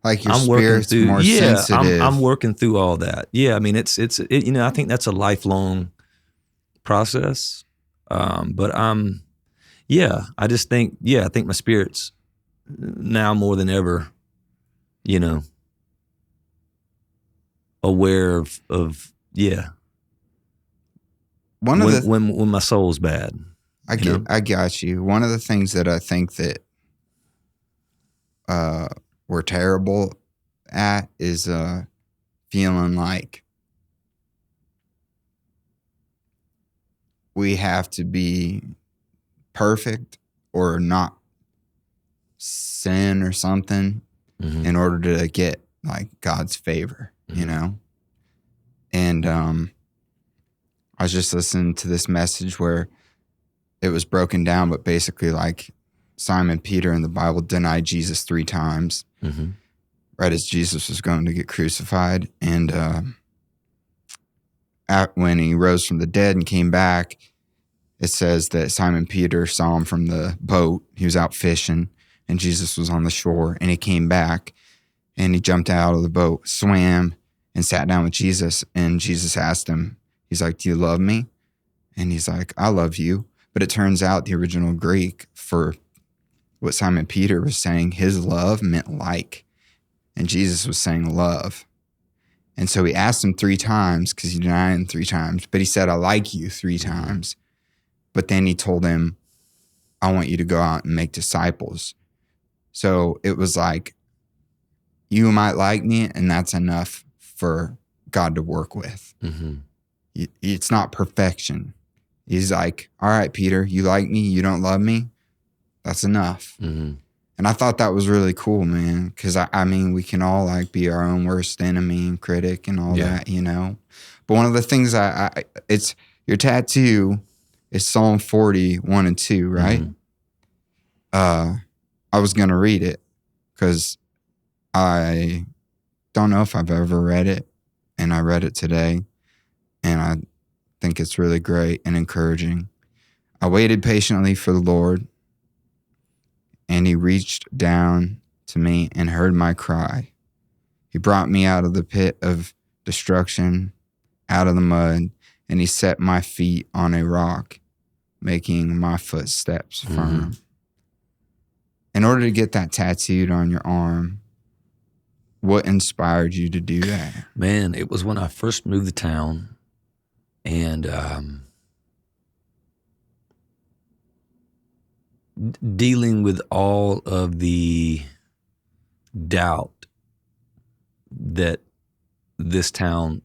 like your spirit's more sensitive. I'm working through all that. Yeah, I mean, I think that's a lifelong process. But I just think, I think my spirit's now more than ever, aware of when my soul's bad. I got you. One of the things that I think that we're terrible at is feeling like we have to be perfect or not sin or something in order to get like God's favor, And I was just listening to this message where it was broken down, but basically like Simon Peter in the Bible denied Jesus 3 times right as Jesus was going to get crucified. And when he rose from the dead and came back, it says that Simon Peter saw him from the boat. He was out fishing and Jesus was on the shore, and he came back and he jumped out of the boat, swam, and sat down with Jesus. And Jesus asked him, he's like, "Do you love me?" And he's like, "I love you." But it turns out the original Greek for what Simon Peter was saying, his love meant like, and Jesus was saying love. And so he asked him 3 times because he denied him 3 times, but he said, "I like you" 3 times. But then he told him, "I want you to go out and make disciples." So it was like, you might like me, and that's enough for God to work with. It's not perfection. He's like, "All right, Peter, you like me, you don't love me, that's enough." And I thought that was really cool, man, because I mean, we can all like be our own worst enemy and critic and all that, But one of the things it's your tattoo is Psalm 40, 1 and 2, right? I was going to read it because I don't know if I've ever read it, and I read it today, and I think it's really great and encouraging. "I waited patiently for the Lord, and he reached down to me and heard my cry. He brought me out of the pit of destruction, out of the mud, and he set my feet on a rock, making my footsteps firm." In order to get that tattooed on your arm, what inspired you to do that? Man, it was when I first moved to town, and dealing with all of the doubt that this town,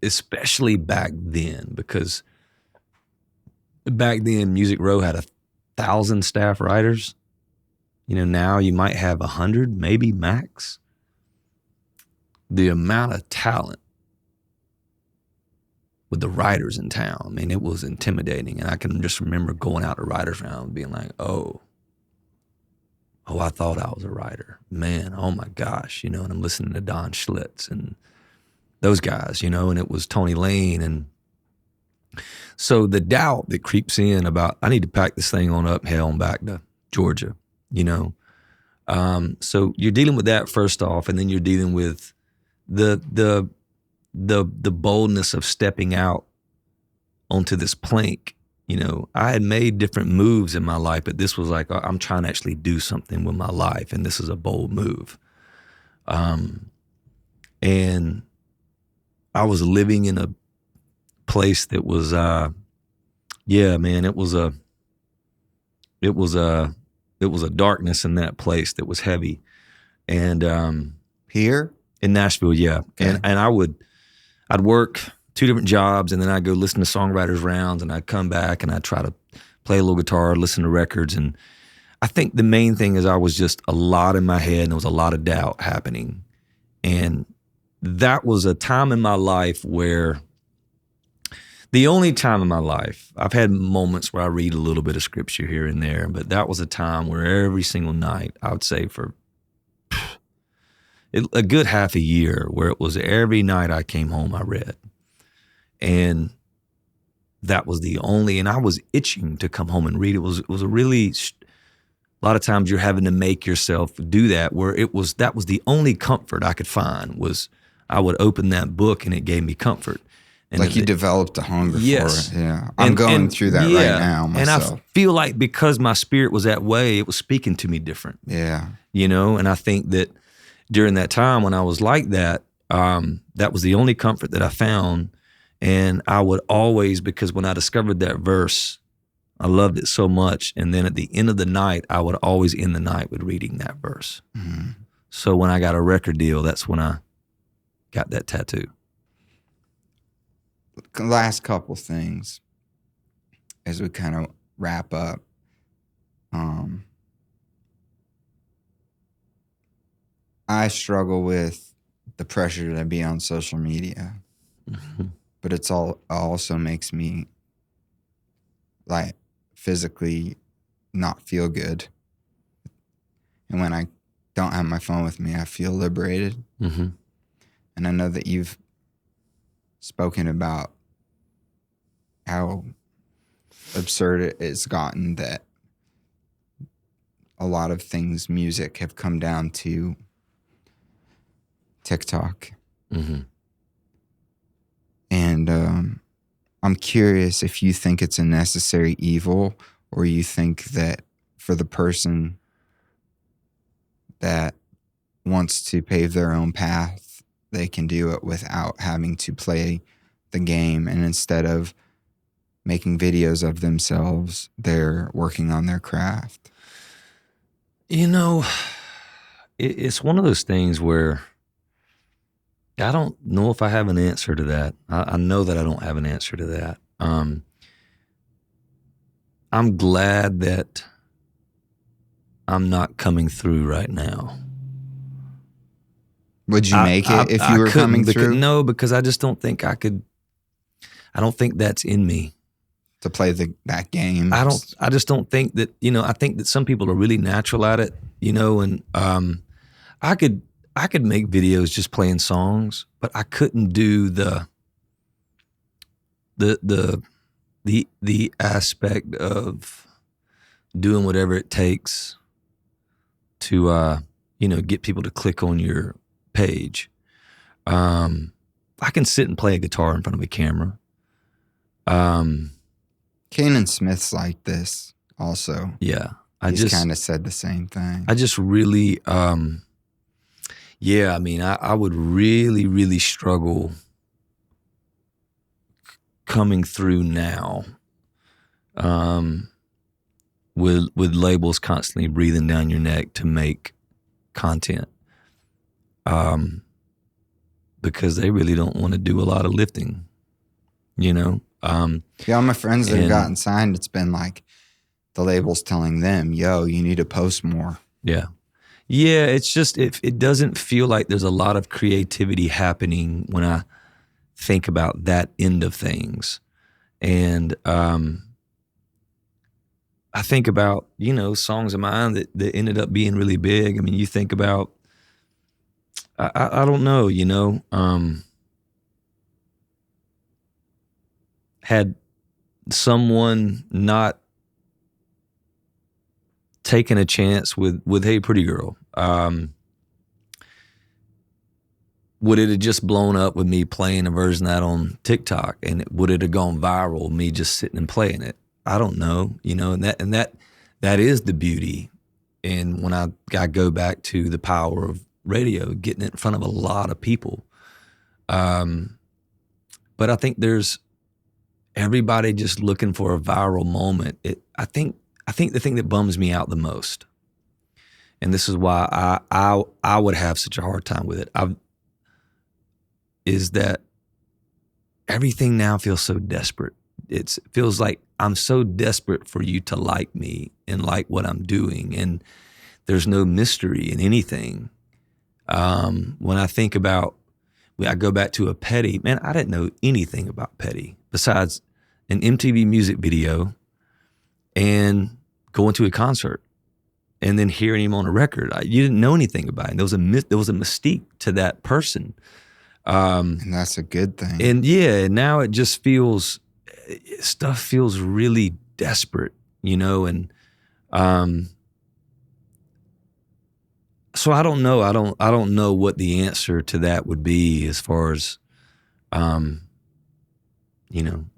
especially back then, because back then Music Row had 1,000 staff writers, Now you might have 100, maybe max. The amount of talent with the writers in town, I mean, it was intimidating. And I can just remember going out to writers' round and being like, oh, I thought I was a writer. Man, oh my gosh, and I'm listening to Don Schlitz and those guys, and it was Tony Lane. And so the doubt that creeps in about, I need to pack this thing on up, hell, and back to Georgia, So you're dealing with that first off, and then you're dealing with the boldness of stepping out onto this plank. I had made different moves in my life, but this was like, I'm trying to actually do something with my life, and this is a bold move. And I was living in a place that was, it was a darkness in that place that was heavy. And here in Nashville, yeah. Okay. And I'd work 2 different jobs, and then I'd go listen to songwriters rounds, and I'd come back and I'd try to play a little guitar, listen to records. And I think the main thing is I was just a lot in my head, and there was a lot of doubt happening. And that was a time in my life where, the only time in my life, I've had moments where I read a little bit of scripture here and there, but that was a time where every single night, I would say for a good half a year, where it was every night I came home, I read. And that was the only, and I was itching to come home and read. It was a really, a lot of times you're having to make yourself do that, where that was the only comfort I could find, was I would open that book and it gave me comfort. And like you developed a hunger for it. Yeah. I'm And going through that right now myself. And I feel like because my spirit was that way, it was speaking to me different. Yeah. And I think that during that time when I was like that, that was the only comfort that I found. And I would always, because when I discovered that verse, I loved it so much. And then at the end of the night, I would always end the night with reading that verse. Mm-hmm. So when I got a record deal, that's when I got that tattoo. Last couple things as we kind of wrap up. I struggle with the pressure to be on social media, mm-hmm. but it also makes me like physically not feel good. And when I don't have my phone with me, I feel liberated. Mm-hmm. And I know that you've spoken about how absurd it's gotten that a lot of things, music, have come down to TikTok. Mm-hmm. And I'm curious if you think it's a necessary evil, or you think that for the person that wants to pave their own path, they can do it without having to play the game. And instead of making videos of themselves, they're working on their craft. It's one of those things where I don't know if I have an answer to that. I know that I don't have an answer to that. I'm glad that I'm not coming through right now. Would you make it if you were coming through? No, because I just don't think I could. I don't think that's in me to play that game. I just don't think that. I think that some people are really natural at it. And I could make videos just playing songs, but I couldn't do the aspect of doing whatever it takes to get people to click on your page. I can sit and play a guitar in front of a camera. Kanan Smith's like this also. Yeah. I just kind of said the same thing. I just really, I would really, really struggle coming through now with labels constantly breathing down your neck to make content. Because they really don't want to do a lot of lifting, all my friends that have gotten signed, it's been like the label's telling them, yo, you need to post more. Yeah. Yeah, it's just, it doesn't feel like there's a lot of creativity happening when I think about that end of things. And I think about, songs of mine that ended up being really big. I mean, you think about, I don't know, had someone not taken a chance with Hey Pretty Girl, would it have just blown up with me playing a version of that on TikTok, and would it have gone viral, me just sitting and playing it? I don't know, and that is the beauty. And when I go back to the power of radio, getting it in front of a lot of people. But I think there's everybody just looking for a viral moment. I think the thing that bums me out the most, and this is why I would have such a hard time with it, is that everything now feels so desperate. It feels like I'm so desperate for you to like me and like what I'm doing, and there's no mystery in anything. When I think about, I go back to a Petty, man, I didn't know anything about Petty besides an MTV music video and going to a concert and then hearing him on a record. You didn't know anything about him. There was a mystique to that person. And that's a good thing. And yeah, now it just stuff feels really desperate, and so I don't know. I don't know what the answer to that would be as far as, I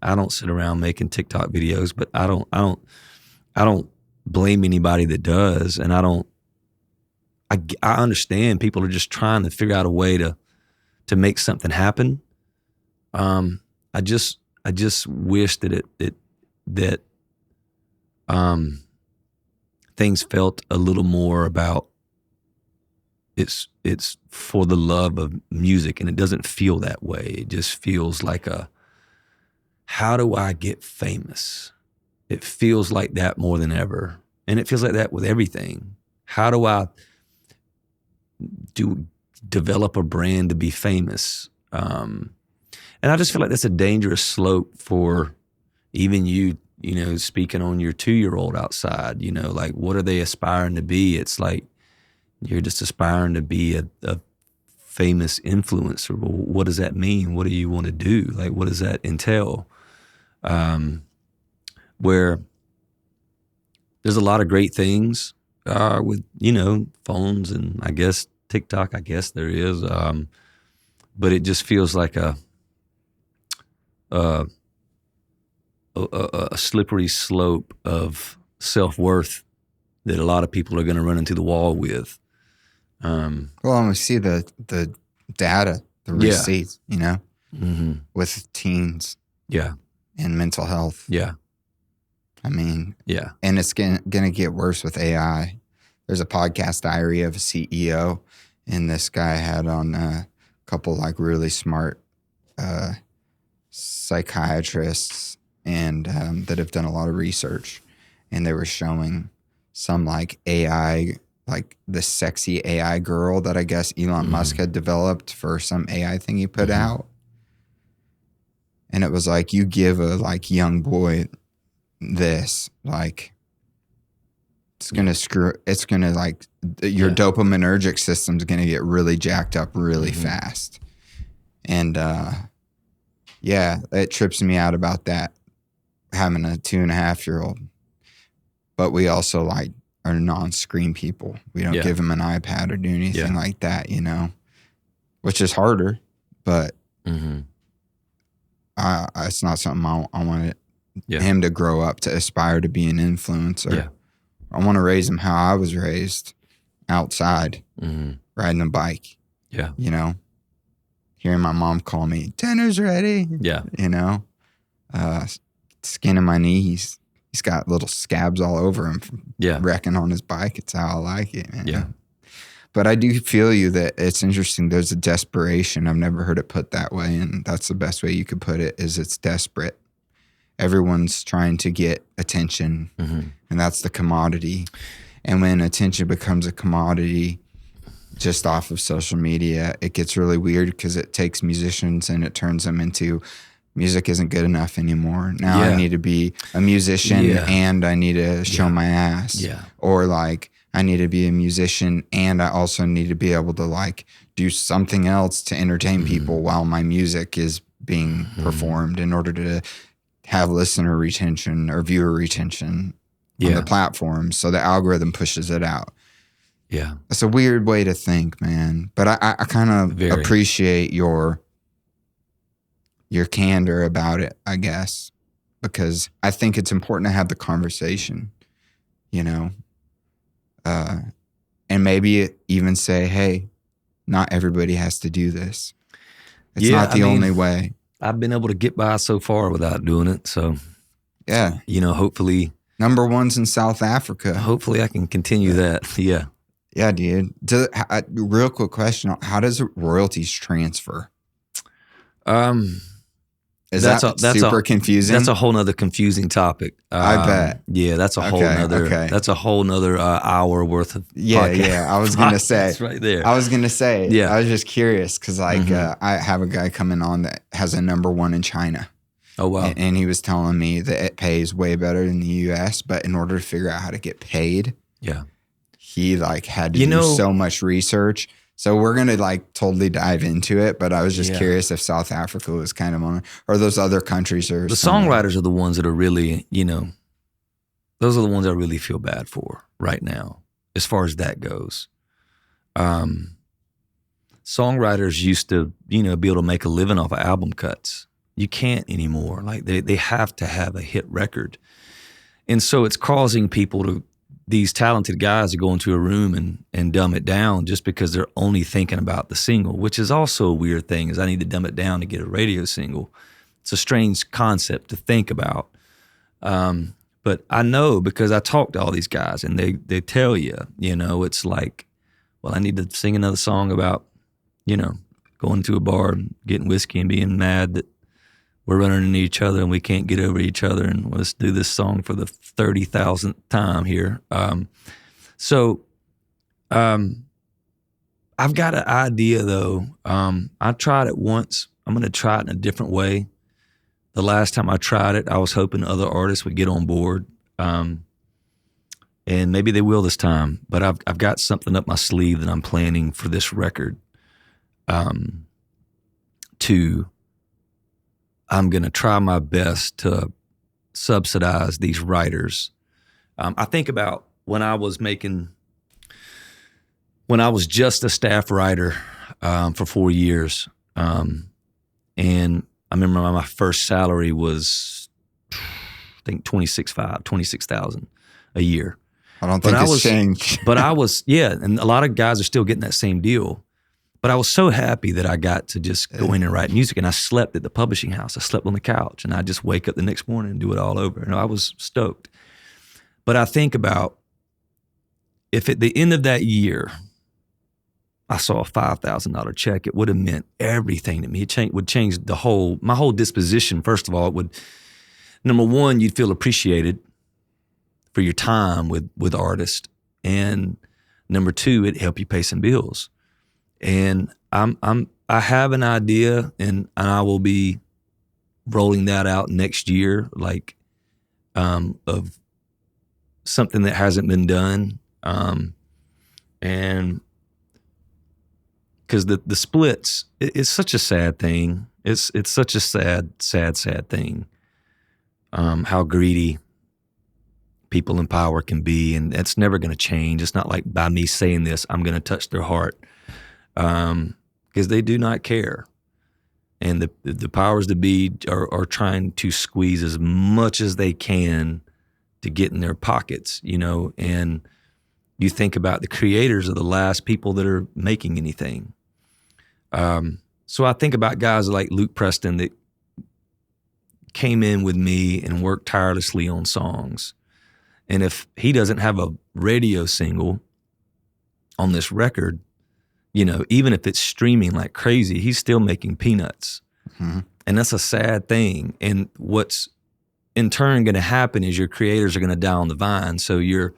don't sit around making TikTok videos, but I don't blame anybody that does. And I understand people are just trying to figure out a way to make something happen. I just wish that that things felt a little more about it's for the love of music, and it doesn't feel that way. It just feels like how do I get famous? It feels like that more than ever. And it feels like that with everything. How do I develop a brand to be famous? And I just feel like that's a dangerous slope for even you, speaking on your 2-year-old outside, like what are they aspiring to be? It's like you're just aspiring to be a famous influencer. Well, what does that mean? What do you want to do? Like, what does that entail? Where there's a lot of great things with, phones and I guess TikTok, I guess there is. But it just feels like a slippery slope of self-worth that a lot of people are going to run into the wall with. Well, and we see the data, the receipts, Mm-hmm. with teens. Yeah. And mental health. Yeah. I mean, yeah. And it's going to get worse with AI. There's a podcast diary of a CEO, and this guy had on a couple like really smart psychiatrists and that have done a lot of research, and they were showing some like AI, like the sexy AI girl that I guess Elon Musk had developed for some AI thing he put out. And it was like, you give a like young boy this, like it's going to like your dopaminergic system's going to get really jacked up really fast. And it trips me out about that, having a 2.5-year-old. But we also like are non-screen people. We don't give them an iPad or do anything like that, which is harder, but it's not something I want him to grow up to aspire to be an influencer. Yeah. I want to raise him how I was raised, outside, riding a bike. Yeah. Hearing my mom call me, "Dinner's ready." Yeah. Skin in my knees. He's got little scabs all over him from wrecking on his bike. It's how I like it, man. Yeah. But I do feel you that it's interesting. There's a desperation. I've never heard it put that way, and that's the best way you could put it, is it's desperate. Everyone's trying to get attention, and that's the commodity. And when attention becomes a commodity just off of social media, it gets really weird because it takes musicians and it turns them into music isn't good enough anymore. Now I need to be a musician and I need to show my ass. Yeah. Or like I need to be a musician and I also need to be able to like do something else to entertain people while my music is being performed in order to have listener retention or viewer retention on the platform. So the algorithm pushes it out. Yeah. It's a weird way to think, man. But I kind of appreciate your candor about it, I guess, because I think it's important to have the conversation, you know, and maybe even say, hey, not everybody has to do this. It's not the only way. I've been able to get by so far without doing it. So, yeah, you know, hopefully. Number one's in South Africa. Hopefully I can continue that. Yeah. Yeah, dude. Real quick question. How does royalties transfer? Is that's super confusing? That's a whole nother confusing topic. I bet. Yeah, that's a whole nother. That's a whole nother hour worth of. Podcast. Yeah. I was gonna say. That's right there. I was gonna say. Yeah. I was just curious because like I have a guy coming on that has a number one in China. Oh wow! And he was telling me that it pays way better than the U.S. But in order to figure out how to get paid, he like had to do so much research. So we're going to like totally dive into it, but I was just curious if South Africa was kind of on, or those other countries are. The songwriters are the ones that are really, you know, those are the ones I really feel bad for right now, as far as that goes. Songwriters used to, you know, be able to make a living off of album cuts. You can't anymore. Like they have to have a hit record. And so it's causing people to, these talented guys to go into a room and dumb it down just because they're only thinking about the single, which is also a weird thing, is I need to dumb it down to get a radio single. It's a strange concept to think about. But I know because I talk to all these guys and they tell you, you know, it's like, well, I need to sing another song about, you know, going to a bar and getting whiskey and being mad that we're running into each other and we can't get over each other, and let's do this song for the 30,000th time here. I've got an idea though. I tried it once. I'm going to try it in a different way. The last time I tried it, I was hoping other artists would get on board. And maybe they will this time, but I've got something up my sleeve that I'm planning for this record. I'm going to try my best to subsidize these writers. I think about when I was just a staff writer for 4 years. And I remember my first salary was, I think, $26,000 a year. I don't think it's changed. But I was, and a lot of guys are still getting that same deal. But I was so happy that I got to just go in and write music, and I slept at the publishing house. I slept on the couch, and I just wake up the next morning and do it all over. And I was stoked. But I think about if at the end of that year, I saw a $5,000 check, it would have meant everything to me. It would change my whole disposition. First of all, it would, number one, you'd feel appreciated for your time with artists. And number two, it'd help you pay some bills. And I have an idea, and I will be rolling that out next year, like of something that hasn't been done, and because the splits, it's such a sad thing. It's such a sad thing. How greedy people in power can be, and that's never going to change. It's not like by me saying this, I'm going to touch their heart. Because they do not care. And the powers that be are trying to squeeze as much as they can to get in their pockets, you know, and you think about the creators are the last people that are making anything. So I think about guys like Luke Preston that came in with me and worked tirelessly on songs. And if he doesn't have a radio single on this record, you know, even if it's streaming like crazy, he's still making peanuts. Mm-hmm. And that's a sad thing. And what's in turn going to happen is your creators are going to die on the vine. So your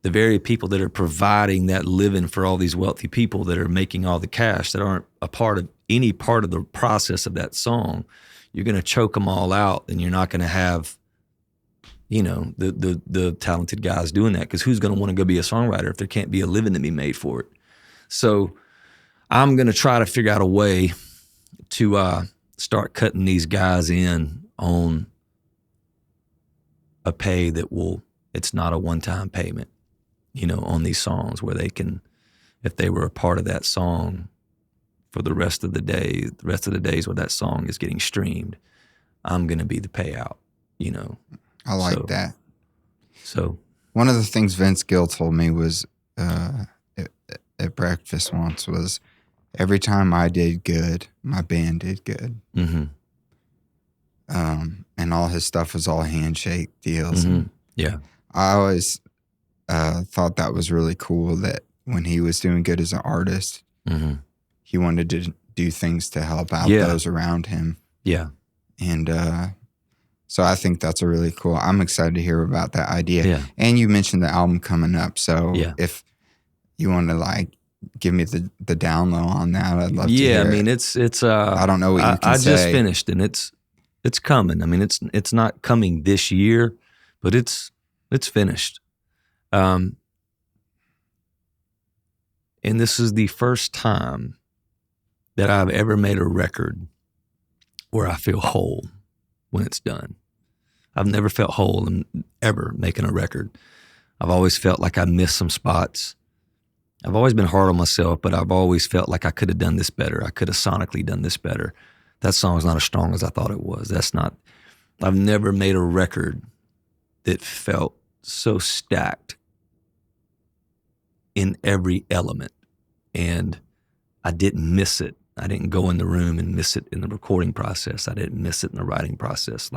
the very people that are providing that living for all these wealthy people that are making all the cash that aren't a part of any part of the process of that song, you're going to choke them all out, and you're not going to have, the talented guys doing that, because who's going to want to go be a songwriter if there can't be a living to be made for it? So I'm going to try to figure out a way to start cutting these guys in on a pay it's not a one-time payment, on these songs, where they can, if they were a part of that song for the rest of the days where that song is getting streamed, I'm going to be the payout, I like that. So one of the things Vince Gill told me was at breakfast once was, every time I did good, my band did good. Mm-hmm. And all his stuff was all handshake deals. Mm-hmm. Yeah. I always thought that was really cool, that when he was doing good as an artist, mm-hmm. he wanted to do things to help out those around him. Yeah. And so I think that's a really cool. I'm excited to hear about that idea. Yeah. And you mentioned the album coming up. So if you want to give me the down low on that, I'd love to hear I mean, it's I don't know what you can say. I just finished, and it's coming. I mean, it's not coming this year, but it's finished. And this is the first time that I've ever made a record where I feel whole when it's done. I've never felt whole in ever making a record. I've always felt like I missed some spots. I've always been hard on myself, but I've always felt like I could have done this better. I could have sonically done this better. That song's not as strong as I thought it was. I've never made a record that felt so stacked in every element, and I didn't miss it. I didn't go in the room and miss it in the recording process. I didn't miss it in the writing process.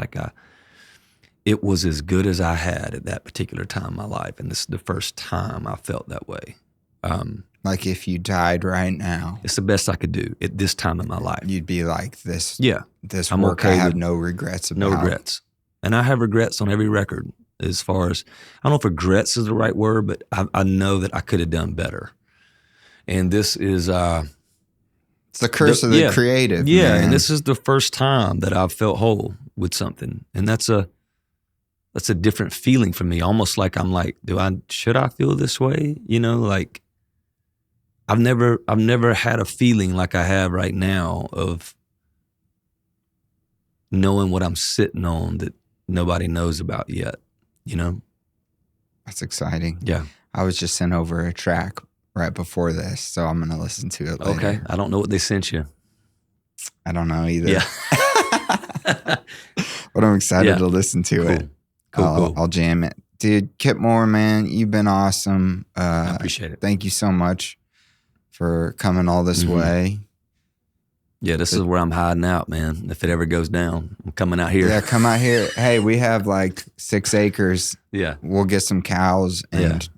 It was as good as I had at that particular time in my life, and this is the first time I felt that way. Like if you died right now, it's the best I could do at this time in my life. You'd be like this. Yeah, this I'm work okay I have with no regrets about. No regrets, and I have regrets on every record. As far as, I don't know if regrets is the right word, but I know that I could have done better. And this is it's the curse of the creative. Yeah, man. And this is the first time that I've felt whole with something, and that's a different feeling for me. Almost like I'm like, should I feel this way? I've never had a feeling like I have right now of knowing what I'm sitting on that nobody knows about yet. That's exciting. Yeah. I was just sent over a track right before this, so I'm going to listen to it later. Okay. I don't know what they sent you. I don't know either. Yeah. But I'm excited to listen to it. Cool. I'll jam it. Dude, Kip Moore, man, you've been awesome. I appreciate it. Thank you so much for coming all this way. Yeah, this is where I'm hiding out, man. If it ever goes down, I'm coming out here. Yeah, come out here. Hey, we have 6 acres. Yeah. We'll get some cows and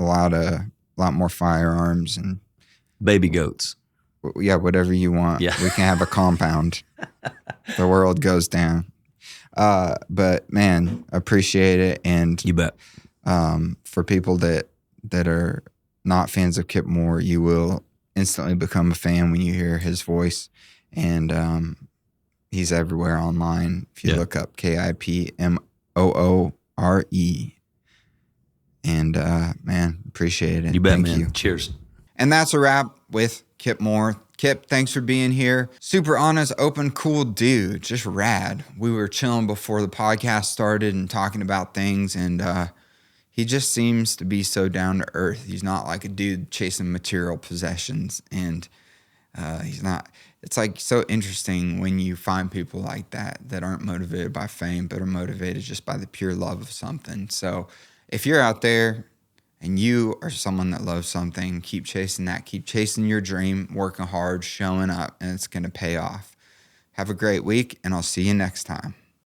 a lot more firearms and baby goats. Yeah, whatever you want. Yeah. We can have a compound. The world goes down. But man, appreciate it. And you bet. For people that are not fans of Kip Moore, you will instantly become a fan when you hear his voice. And he's everywhere online. If you look up KIPMOORE. And man, appreciate it. You bet, Thank man. you. Cheers. And that's a wrap with Kip Moore. Kip, thanks for being here. Super honest, open, cool dude. Just rad. We were chilling before the podcast started and talking about things, and he just seems to be so down to earth. He's not like a dude chasing material possessions, and he's not. It's so interesting when you find people like that aren't motivated by fame, but are motivated just by the pure love of something. So if you're out there and you are someone that loves something, keep chasing that. Keep chasing your dream, working hard, showing up, and it's going to pay off. Have a great week, and I'll see you next time.